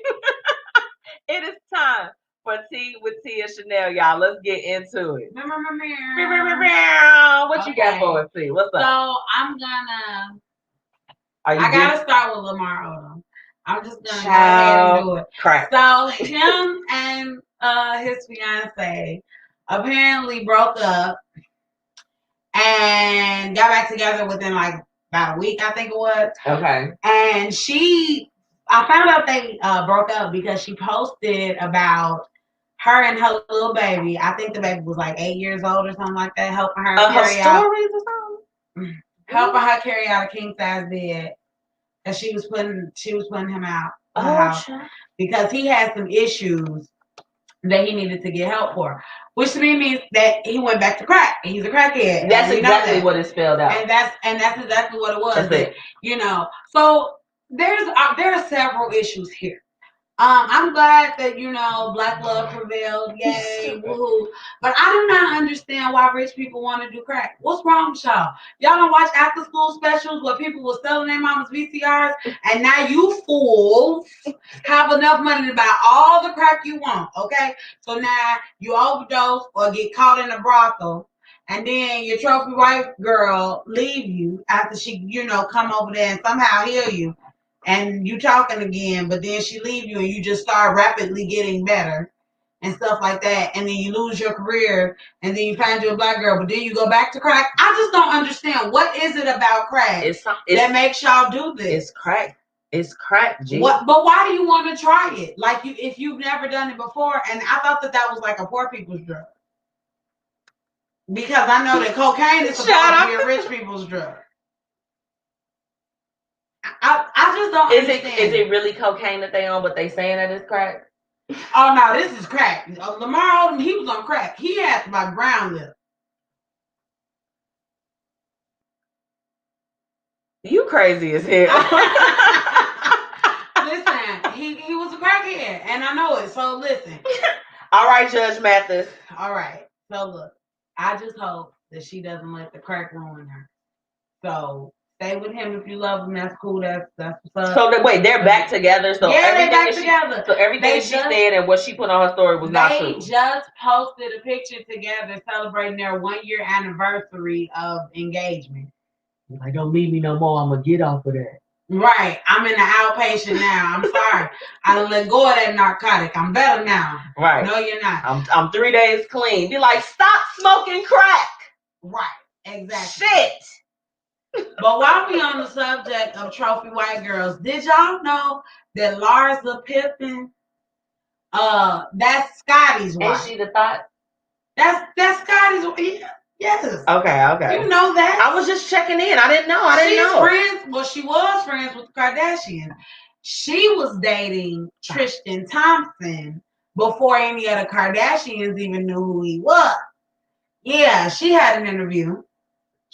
It is time for Tea with Tia Chanel, y'all. Let's get into it. What you got for us, T? What's up? So I'm gonna. I gotta start with Lamar Odom. I'm just gonna go ahead and do it. Correct. So him and his fiance apparently broke up and got back together within like about a week, I think it was. Okay. And I found out they broke up because she posted about her and her little baby. I think the baby was like 8 years old or something like that, helping her carry out a king size bed. And she was putting him out of the house because he had some issues that he needed to get help for. Which to me means that he went back to crack. He's a crackhead. That's exactly what it spelled out. And that's exactly what it was. That, so there are several issues here. I'm glad that black love prevailed. Yay, woohoo! But I do not understand why rich people want to do crack. What's wrong with y'all? Y'all don't watch after school specials where people were selling their mama's VCRs, and now you fools have enough money to buy all the crack you want. Okay, so now you overdose or get caught in a brothel, and then your trophy wife girl leave you after she, come over there and somehow heal you, and you talking again, but then she leave you and you just start rapidly getting better and stuff like that, and then you lose your career, and then you find you a black girl, but then you go back to crack. I just don't understand, what is it about crack that makes y'all do this? It's crack. It's crack, G. What? But why do you want to try it? Like, if you've never done it before, and I thought that was like a poor people's drug. Because I know that cocaine is supposed to be a rich people's drug. I just don't understand. Is it really cocaine that they on, but they saying that it's crack? Oh, no, this is crack. Lamar Odom, he was on crack. He had my brown lip. You crazy as hell. Listen, he was a crackhead, and I know it. So listen. All right, Judge Mathis. All right. So look, I just hope that she doesn't let the crack ruin her. So stay with him if you love him. That's cool. That's what's up. So wait, they're back together. So yeah, they're back together. So everything she said and what she put on her story was not true. They just posted a picture together celebrating their 1-year anniversary of engagement. Like, don't leave me no more. I'm gonna get off of that. Right. I'm in the outpatient now. I'm sorry. I done let go of that narcotic. I'm better now. Right. No, you're not. I'm 3 days clean. Be like, stop smoking crack. Right. Exactly. Shit. But while we on the subject of trophy white girls, did y'all know that Larsa Pippen, that's Scotty's wife? Ain't she the thought? That's Scotty's wife. Yes. Okay. You know that. I was just checking in. I didn't know. She was friends with the Kardashians. She was dating Tristan Thompson before any of the Kardashians even knew who he was. Yeah, she had an interview. And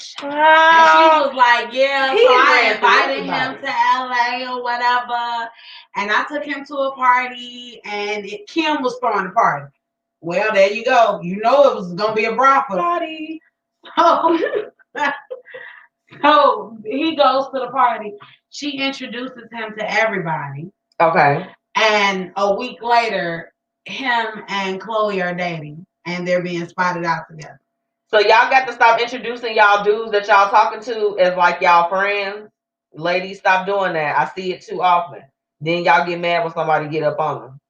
she was like, yeah, so I invited him to LA or whatever. And I took him to a party, and Kim was throwing the party. Well, there you go. You know it was going to be a brothel. Party. So he goes to the party. She introduces him to everybody. Okay. And a week later, him and Khloe are dating, and they're being spotted out together. So y'all got to stop introducing y'all dudes that y'all talking to as like y'all friends. Ladies, stop doing that. I see it too often. Then y'all get mad when somebody get up on them.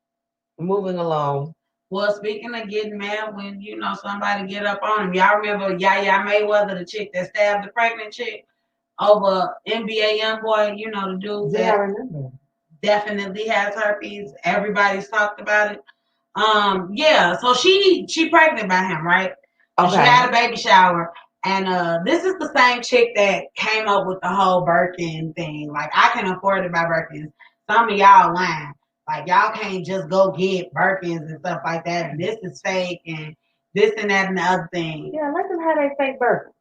Moving along. Well, speaking of getting mad when, somebody get up on them, y'all remember Yaya Mayweather, the chick that stabbed the pregnant chick over NBA YoungBoy, the dude that I remember. Definitely has herpes. Everybody's talked about it. So she pregnant by him, right? Okay. She had a baby shower. And this is the same chick that came up with the whole Birkin thing. Like, I can afford to buy Birkins. Some of y'all lying. Like, y'all can't just go get Birkins and stuff like that. And this is fake and this and that and the other thing. Yeah, let them have their fake Birkin.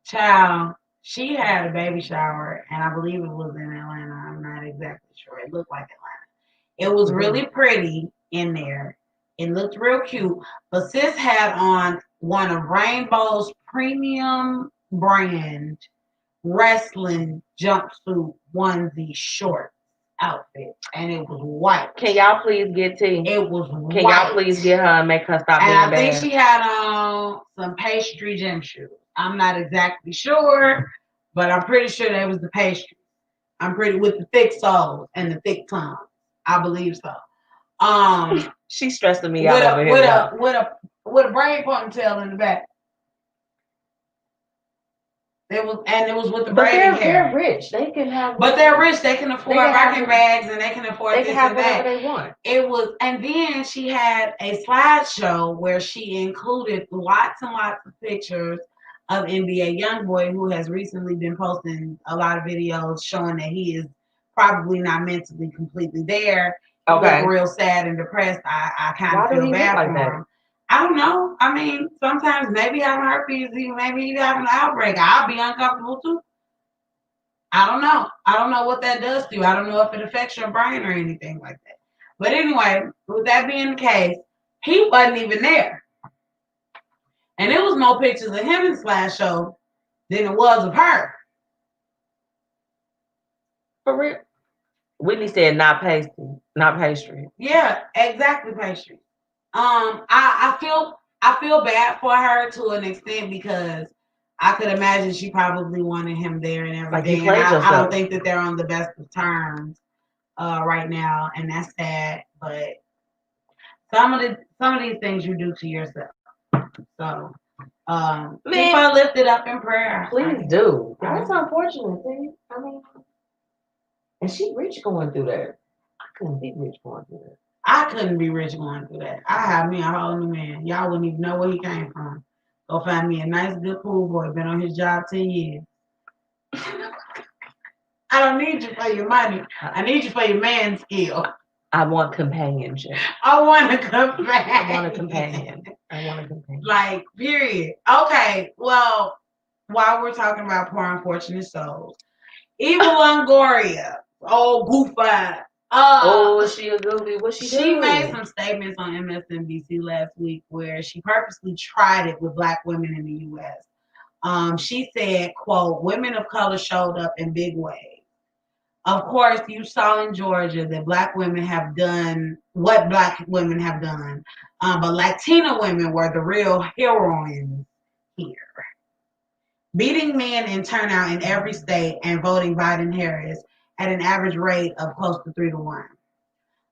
Child, she had a baby shower, and I believe it was in Atlanta. I'm not exactly sure. It looked like Atlanta. It was really pretty in there. It looked real cute. But sis had on one of Rainbow's premium brand wrestling jumpsuit onesie short outfit, and it was white. Can y'all please get Tea? It was white. Can y'all please get her and make her stop being bad? I think she had on some pastry gym shoes. I'm not exactly sure, but I'm pretty sure that was the pastry. I'm pretty with the thick soles and the thick tongue. I believe so. She's stressing me out over here. With a braid ponytail in the back. It was with the braided hair. They're rich. They can have. But they're rich. They can afford Birkin bags, and they can afford this and that. They want. It was, and then she had a slideshow where she included lots and lots of pictures of NBA YoungBoy, who has recently been posting a lot of videos showing that he is probably not mentally completely there. Okay. He was real sad and depressed. I kind of feel bad for him. I don't know. I mean, sometimes maybe having herpes, maybe you having an outbreak. I'll be uncomfortable too. I don't know. I don't know what that does to you. I don't know if it affects your brain or anything like that. But anyway, with that being the case, he wasn't even there. And it was more pictures of him in slideshow than it was of her. For real? Whitney said not pastry. Yeah, exactly, pastry. I feel I feel bad for her to an extent because I could imagine she probably wanted him there and everything. Like and I don't think that they're on the best of terms right now, and that's sad. But some of these things you do to yourself. So keep her lifted up in prayer. Please do. That's unfortunate, thing. I mean, and she rich going through that. I couldn't be rich going through that. I couldn't be rich going through that. I have me a whole new man. Y'all wouldn't even know where he came from. Go find me a nice, good pool boy. Been on his job 10 years. I don't need you for your money. I need you for your man skill. I want companionship. I want a companion. I want a companion. Like, period. Okay, well, while we're talking about poor unfortunate souls, Eva Longoria, goofa. She a goofy. What she She made some statements on MSNBC last week where she purposely tried it with Black women in the U.S. She said, quote, women of color showed up in big ways. Of course, you saw in Georgia that Black women have done what Black women have done. But Latina women were the real heroines here. Beating men in turnout in every state and voting Biden-Harris at an average rate of close to 3-1.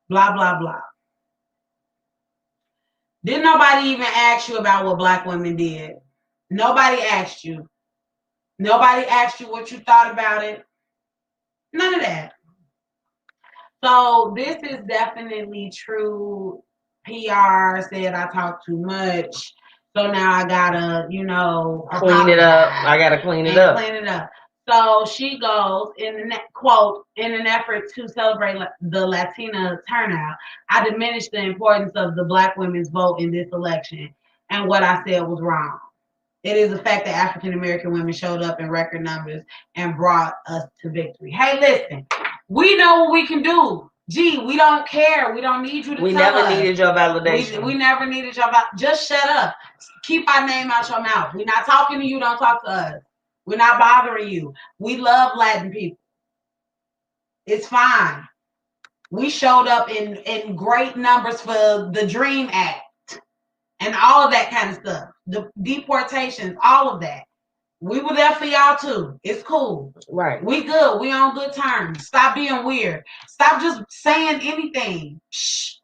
Blah, blah, blah. Didn't nobody even ask you about what Black women did? Nobody asked you. Nobody asked you what you thought about it. None of that. So this is definitely true. PR said I talk too much. So now I gotta, clean it up. I gotta clean it up. So she goes quote, in an effort to celebrate the Latina turnout, I diminished the importance of the Black women's vote in this election, and what I said was wrong. It is a fact that African American women showed up in record numbers and brought us to victory. Hey, listen, we know what we can do. Gee, we don't care. We don't need you to tell us. We never needed your validation. We never needed your validation. Just shut up. Keep our name out your mouth. We're not talking to you. Don't talk to us. We're not bothering you. We love Latin people. It's fine. We showed up in great numbers for the DREAM Act and all of that kind of stuff. The deportations, all of that. We were there for y'all too. It's cool. Right. We good. We on good terms. Stop being weird. Stop just saying anything. Shh.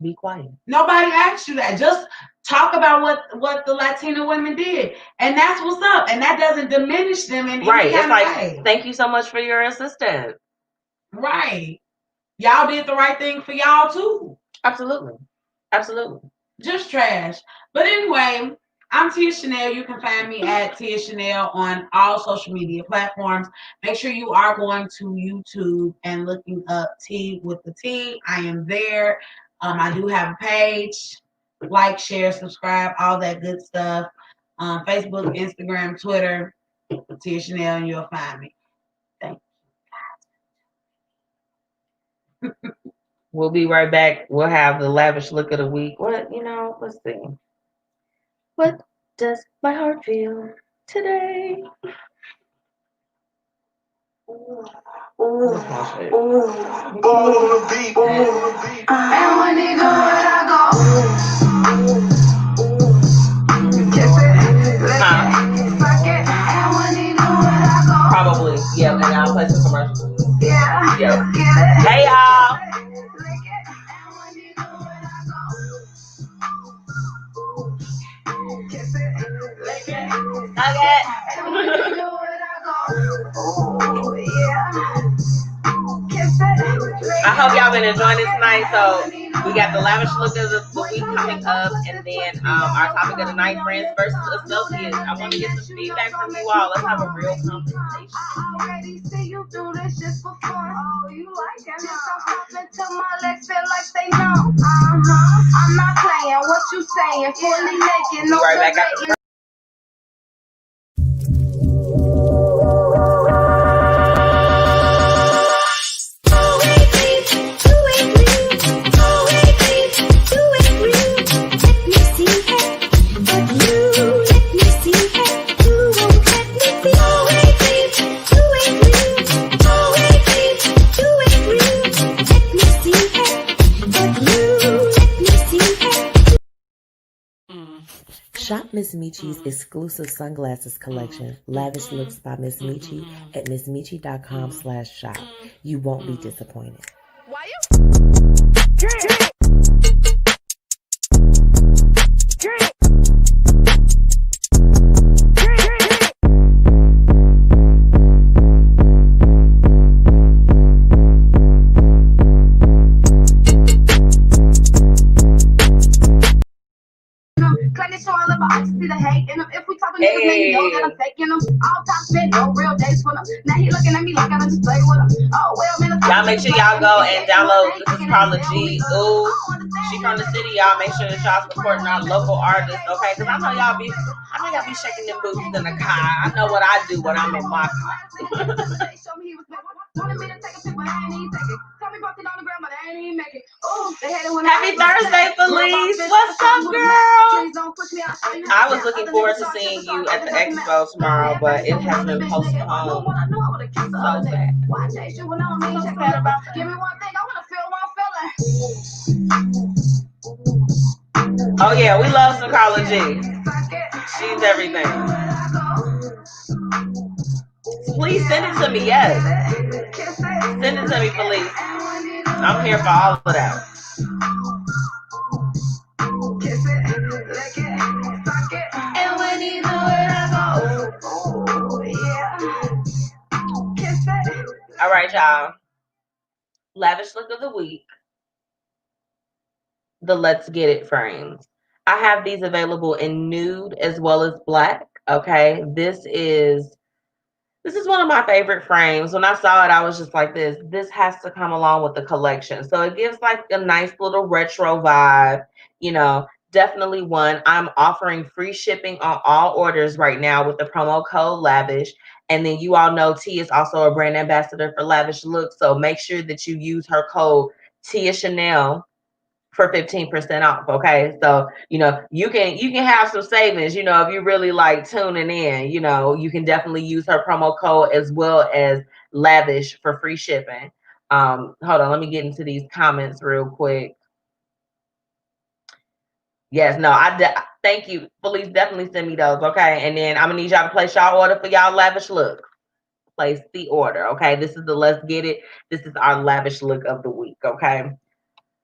Be quiet. Nobody asked you that. Just talk about what the Latina women did. And that's what's up. And that doesn't diminish them in any kind of way. Thank you so much for your assistance. Right. Y'all did the right thing for y'all too. Absolutely. Just trash. But anyway, I'm Tia Chanel. You can find me at Tia Chanel on all social media platforms. Make sure you are going to YouTube and looking up Tea with the T. I am there. I do have a page. Like, share, subscribe, all that good stuff. Facebook, Instagram, Twitter, Tia Chanel, and you'll find me. Thank you. We'll be right back. We'll have the lavish look of the week. Let's see. What does my heart feel today? And when he do it, I go. Kiss it, lick it, suck it. And when he do it, I go. Probably, yeah. And I'll play some commercials. Yeah. Hey, y'all. Okay. I hope y'all been enjoying this tonight. So we got the lavish look of the week coming up, and then our topic of the night, friends versus associates. I want to get some feedback from you all. Let's have a real conversation. Already see you do this just for fun. Oh, you like it? Just stop until my legs feel like they know. I'm not playing. What you saying? Fully naked. No right back after. MzMetchi's exclusive sunglasses collection, Lavish Looks by MzMetchi, at MzMetchi.com/shop. You won't be disappointed. If we talking niggas, then you know that I'm faking them. All top spit, no real days for them. Now he looking at me like I just play with him. Oh, well, man. Y'all make sure y'all go and download. This is Carla G. Ooh, she from the city. Y'all make sure that y'all supporting our local artists, okay? Because I know y'all be shaking them boots in the car. I know what I do when I'm in my car. Happy Thursday, Felice. What's up, girl? I was looking forward to seeing you at the expo tomorrow, but it has been postponed. So sad. Oh yeah, we love some Carla G. She's everything. Please send it to me, yes. Send it to me, Felice. I'm here for all of that. And when you do it, I go, yeah. All right, y'all. Lavish look of the week. The Let's Get It frames. I have these available in nude as well as black. Okay, this is one of my favorite frames. When I saw it, I was just like, this has to come along with the collection. So it gives like a nice little retro vibe, you know. Definitely one. I'm offering free shipping on all orders right now with the promo code Lavish. And then you all know T is also a brand ambassador for Lavish Look. So make sure that you use her code Tia Chanel for 15% off. Okay. So, you know, you can have some savings, you know, if you really like tuning in, you know, you can definitely use her promo code as well as Lavish for free shipping. Hold on, let me get into these comments real quick. Yes, no, thank you. Please definitely send me those. Okay. And then I'm gonna need y'all to place y'all order for y'all Lavish Look. Place the order. Okay. This is the Let's Get It. This is our Lavish Look of the week. Okay.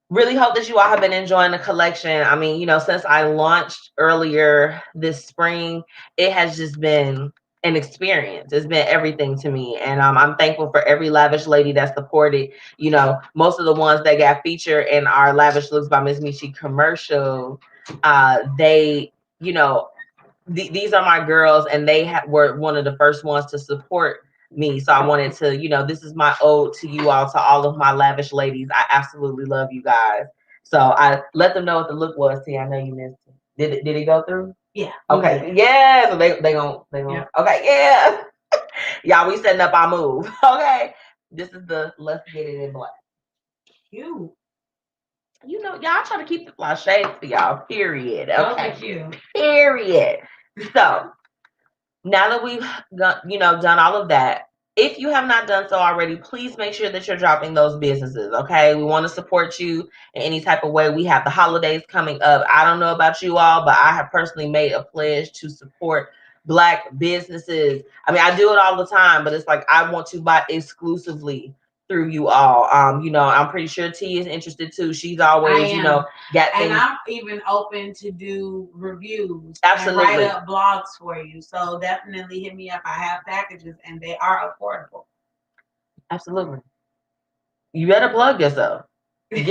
Really hope that you all have been enjoying the collection. I mean, you know, since I launched earlier this spring, it has just been an experience. It's been everything to me. And I'm thankful for every Lavish lady that supported. You know, most of the ones that got featured in our Lavish Looks by MzMetchi commercial, they, you know, these are my girls, and they were one of the first ones to support me. So I wanted to, you know, this is my ode to you all, to all of my Lavish ladies. I absolutely love you guys. So I let them know what the look was. See, I know you missed it. Did it go through? Yeah. Okay. Yeah. So they gonna. Yeah. Okay. Yeah. Y'all, we setting up our move. Okay. This is the Let's Get It in Black. Cute. You know, y'all trying to keep the fly shades for y'all. Period. Okay. Cute. Period. So now that we've got, you know, done all of that, if you have not done so already, please make sure that you're dropping those businesses. Okay. We want to support you in any type of way. We have the holidays coming up. I don't know about you all, but I have personally made a pledge to support Black businesses. I mean, I do it all the time, but it's like I want to buy exclusively through you all. You know, I'm pretty sure T is interested too. She's always, you know, got things. And I'm even open to do reviews. Absolutely. And write up blogs for you. So definitely hit me up. I have packages and they are affordable. Absolutely. You better plug yourself. Get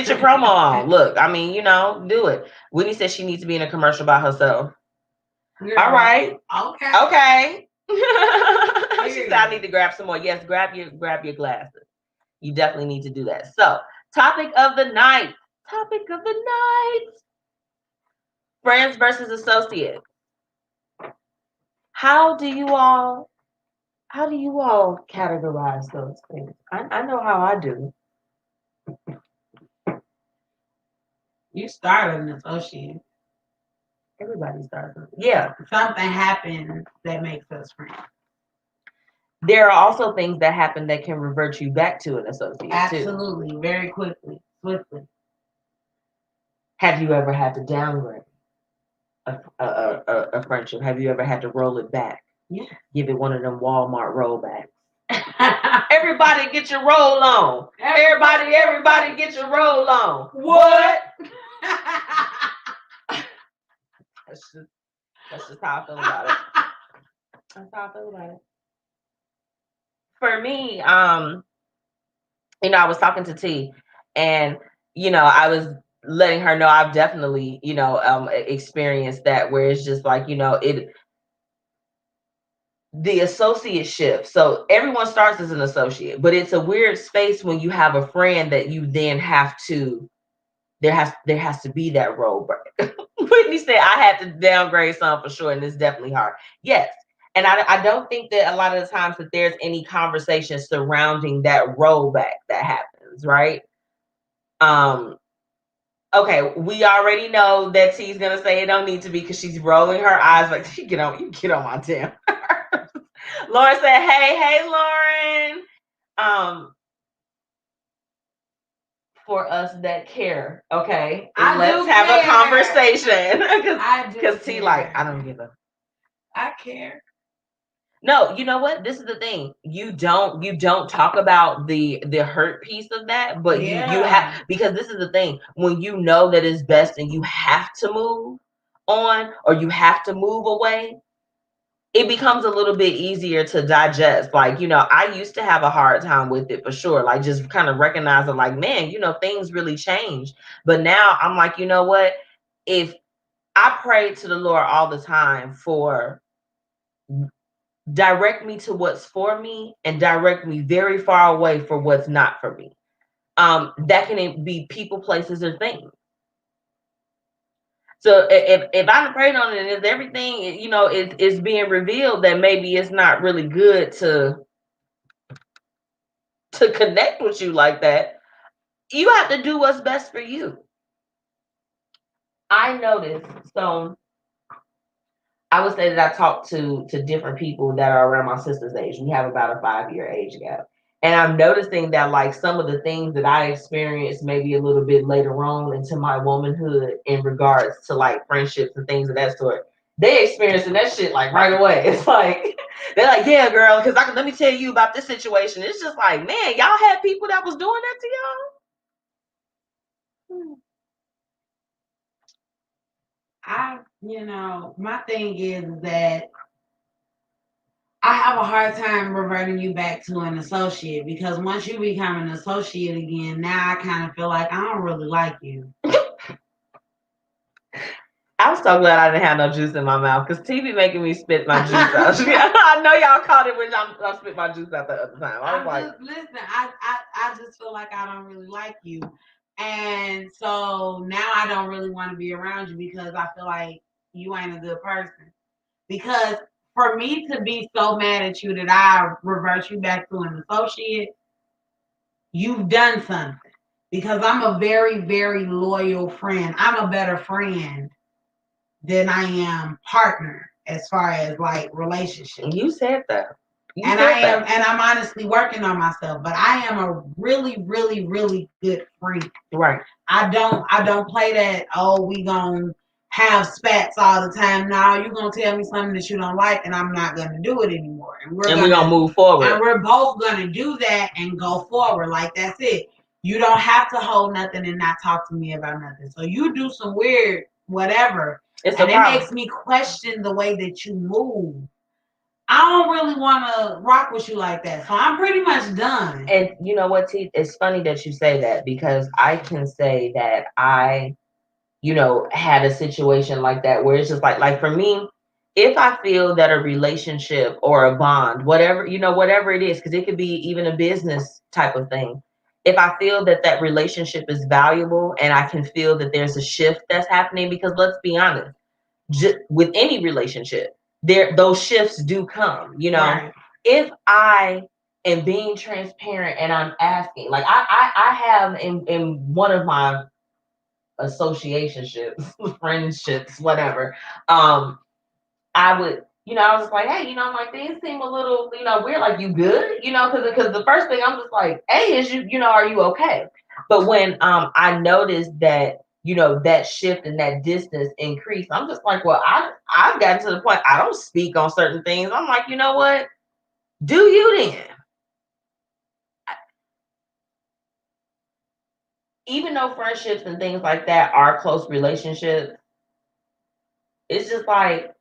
your promo on. Look, I mean, you know, do it. Whitney said she needs to be in a commercial by herself. Girl. All right. Okay. She said I need to grab some more. Yes, grab your glasses. You definitely need to do that. So, topic of the night. Friends versus associates. How do you all categorize those things? I know how I do. You started an associate. Everybody starts. Yeah. Something happens that makes us friends. There are also things that happen that can revert you back to an associate. Absolutely. Too. Very quickly. Swiftly. Have you ever had to downgrade a friendship, have you ever had to roll it back? Yeah. Give it one of them Walmart rollbacks. Everybody get your roll on. Everybody get your roll on. What? That's just how I feel about it. That's how I feel about it. For me, you know, I was talking to T, and you know, I was letting her know I've definitely, you know, experienced that where it's just like, you know, the associate shift. So everyone starts as an associate, but it's a weird space when you have a friend that you then have to. There has to be that role break. Whitney said I had to downgrade some for sure, and it's definitely hard. Yes. And I don't think that a lot of the times that there's any conversation surrounding that rollback that happens, right? Okay, we already know that T's gonna say it don't need to be because she's rolling her eyes like you get on my damn nerves. Lauren said, hey, Lauren. For us that care, okay? Let's have a conversation. Because T like, I don't give a. I care. No, you know what? This is the thing. You don't talk about the hurt piece of that, but you have, because this is the thing. When you know that it's best and you have to move on or you have to move away, it becomes a little bit easier to digest. Like, you know, I used to have a hard time with it for sure. Like just kind of recognizing like, man, you know, things really change. But now I'm like, you know what? If I pray to the Lord all the time for direct me to what's for me and direct me very far away for what's not for me. That can be people, places, or things. So if I'm praying on it and if everything, you know, is being revealed, that maybe it's not really good to connect with you like that. You have to do what's best for you. I noticed, so I would say that I talk to different people that are around my sister's age. We have about a 5-year age gap. And I'm noticing that like some of the things that I experienced maybe a little bit later on into my womanhood in regards to like friendships and things of that sort, they experiencing that shit like right away. It's like they're like, yeah, girl, because let me tell you about this situation. It's just like, man, y'all had people that was doing that to y'all. You know, my thing is that I have a hard time reverting you back to an associate because once you become an associate again, now I kind of feel like I don't really like you. I'm so glad I didn't have no juice in my mouth because TV making me spit my juice out. I know y'all caught it when I spit my juice out the other time. I was like, listen, I just feel like I don't really like you. And so now I don't really want to be around you because I feel like you ain't a good person. Because for me to be so mad at you that I revert you back to an associate, you've done something. Because I'm a very, very loyal friend. I'm a better friend than I am partner as far as like relationships. You said that. And I'm honestly working on myself, but I am a really, really, really good friend. Right. I don't play that, oh, we gonna have spats all the time. Now you're gonna tell me something that you don't like, and I'm not gonna do it anymore. And we're gonna move forward. And we're both gonna do that and go forward. Like that's it. You don't have to hold nothing and not talk to me about nothing. So you do some weird whatever. It makes me question the way that you move. I don't really want to rock with you like that. So I'm pretty much done. And you know what, T? It's funny that you say that because I can say that I, you know, had a situation like that where it's just like for me, if I feel that a relationship or a bond, whatever, you know, whatever it is, because it could be even a business type of thing. If I feel that that relationship is valuable and I can feel that there's a shift that's happening, because let's be honest, with any relationship, those shifts do come, you know. Right. If I am being transparent and I'm asking, like I have in one of my associationships, friendships, whatever, I would, you know, I was like, hey, you know, I'm like, things seem a little, you know, weird. Like, you good? You know, because the first thing I'm just like, hey, is you know, are you okay? But when I noticed that, that shift and that distance increase. I'm just like, well, I've gotten to the point I don't speak on certain things. I'm like, you know what? Do you then? Even though friendships and things like that are close relationships, it's just like,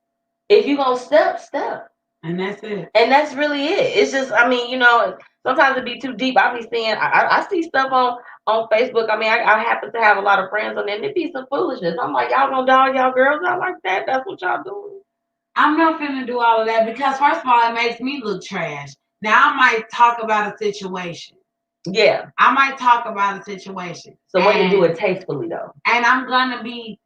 if you gonna step. And that's it. And that's really it. It's just, I mean, sometimes it be too deep. I be seeing, I see stuff on Facebook. I mean, I happen to have a lot of friends on there, and it be some foolishness. I'm like, y'all gonna dog y'all girls out like that? That's what y'all doing? I'm not finna do all of that because, first of all, it makes me look trash. Now, I might talk about a situation. Yeah. I might talk about a situation. So what you do it tastefully, though. And I'm gonna be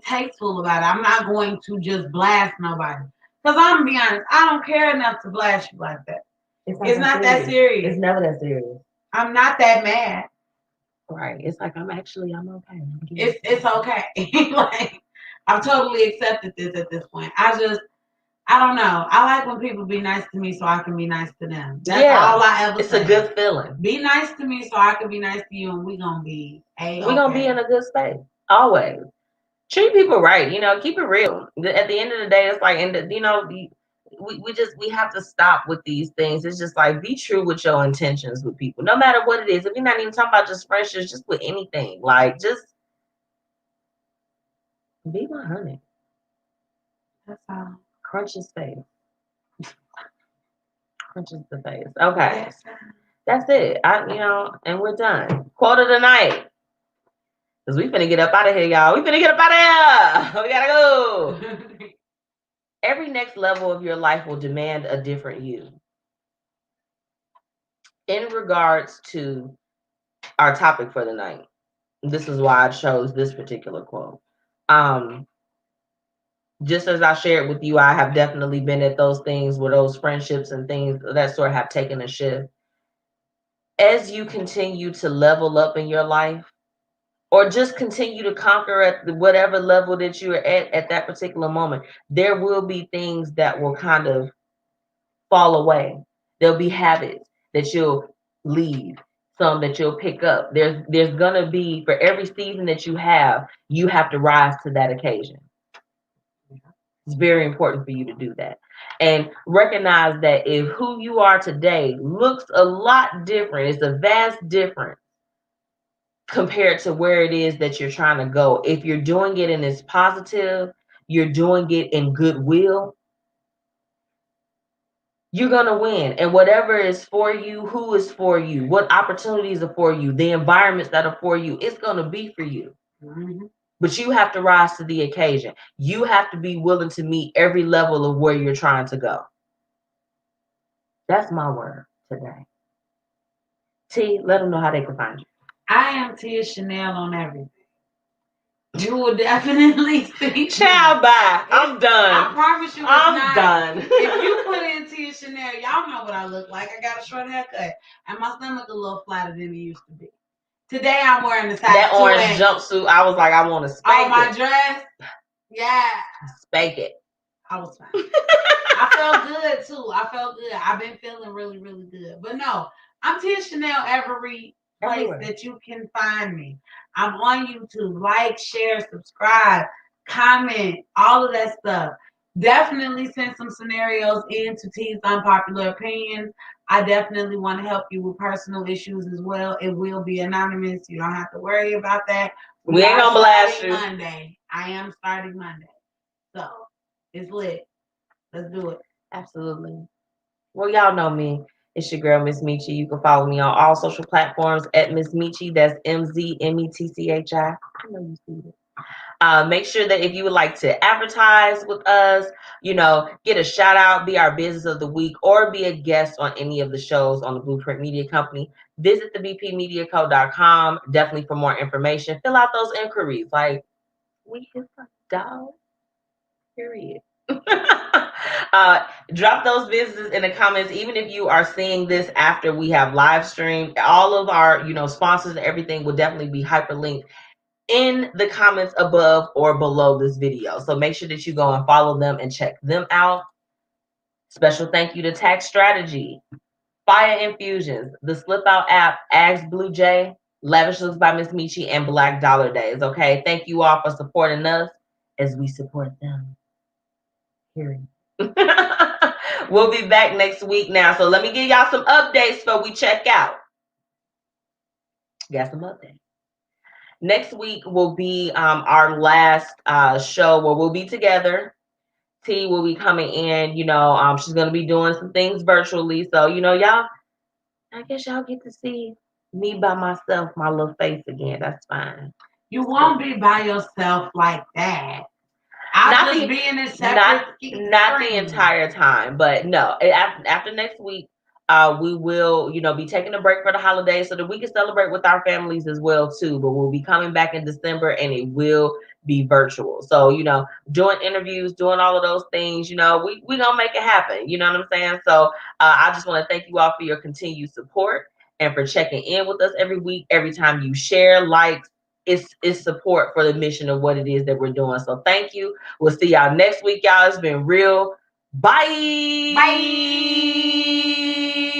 tasteful about it. I'm not going to just blast nobody. Because I'm gonna be honest, I don't care enough to blast you like that. It's not that serious. It's never that serious. I'm not that mad. Right. It's like, I'm okay. It's okay. Like, I've totally accepted this at this point. I don't know. I like when people be nice to me so I can be nice to them. That's all I ever say. It's a good feeling. Be nice to me so I can be nice to you, and we're going to be A-okay. We're going to be in a good space. Always. Treat people right. Keep it real. At the end of the day, it's like, we have to stop with these things. It's just like, be true with your intentions with people, no matter what it is. If you're not even talking about just friendships, just with anything, like, just be 100. That's all. Crunch his face. Crunches the face. Okay. That's it. And we're done. Quote of the night. Because we finna get up out of here, y'all. We finna get up out of here. We gotta go. Every next level of your life will demand a different you. In regards to our topic for the night, this is why I chose this particular quote. Just as I shared with you, I have definitely been at those things where those friendships and things of that sort have taken a shift. As you continue to level up in your life, or just continue to conquer at whatever level that you're at that particular moment, there will be things that will kind of fall away. There'll be habits that you'll leave, some that you'll pick up. There's gonna be, for every season that you have to rise to that occasion. It's very important for you to do that. And recognize that if who you are today looks a lot different, it's a vast difference compared to where it is that you're trying to go. If you're doing it and it's positive, you're doing it in goodwill, you're going to win. And whatever is for you, who is for you, what opportunities are for you, the environments that are for you, it's going to be for you. Mm-hmm. But you have to rise to the occasion. You have to be willing to meet every level of where you're trying to go. That's my word today. T, let them know how they can find you. I am Tia Chanel on everything. You will definitely see. Ciao, bye. I'm done. I promise you, I'm done. If you put in Tia Chanel, y'all know what I look like. I got a short haircut, and my stomach a little flatter than it used to be. Today I'm wearing the size that orange jumpsuit. I was like, I want to spank it. my dress. Yeah. Spank it. I was fine. I felt good too. I've been feeling really, really good. But no, I'm Tia Chanel every place that you can find me. I'm on YouTube. Like, share, subscribe, comment, all of that stuff. Definitely send some scenarios in to T's Unpopular Opinions. I definitely want to help you with personal issues as well. It will be anonymous. You don't have to worry about that. We ain't gonna blast you. Monday. I am starting Monday. So it's lit. Let's do it. Absolutely. Well, y'all know me. It's your girl, MzMetchi. You can follow me on all social platforms at MzMetchi. That's MzMetchi. I know you see it. Make sure that if you would like to advertise with us, get a shout out, be our business of the week, or be a guest on any of the shows on the Blueprint Media Company, visit thebpmediaco.com. Definitely for more information. Fill out those inquiries. Like, we hit the dog. Period. Drop those businesses in the comments. Even if you are seeing this after we have live streamed, all of our sponsors and everything will definitely be hyperlinked in the comments above or below this video. So make sure that you go and follow them and check them out. Special thank you to Tax Strategy, Fiya Infusions, the Slipout app, Ask BlueJae, Lavish Looks by MzMetchi and Black Dollar Days. Okay, thank you all for supporting us as we support them. Period. We'll be back next week now. So let me give y'all some updates before we check out. Got some updates. Next week will be our last show where we'll be together. T will be coming in. She's gonna be doing some things virtually. So y'all, I guess y'all get to see me by myself, my little face again. That's fine. You won't be by yourself like that. I'll just be in a separate not the entire time, but no. After next week, we will, be taking a break for the holidays so that we can celebrate with our families as well too. But we'll be coming back in December, and it will be virtual. So doing interviews, doing all of those things, we gonna make it happen. You know what I'm saying? So I just want to thank you all for your continued support and for checking in with us every week. Every time you share, like. It's support for the mission of what it is that we're doing. So thank you. We'll see y'all next week, y'all. It's been real. Bye. Bye.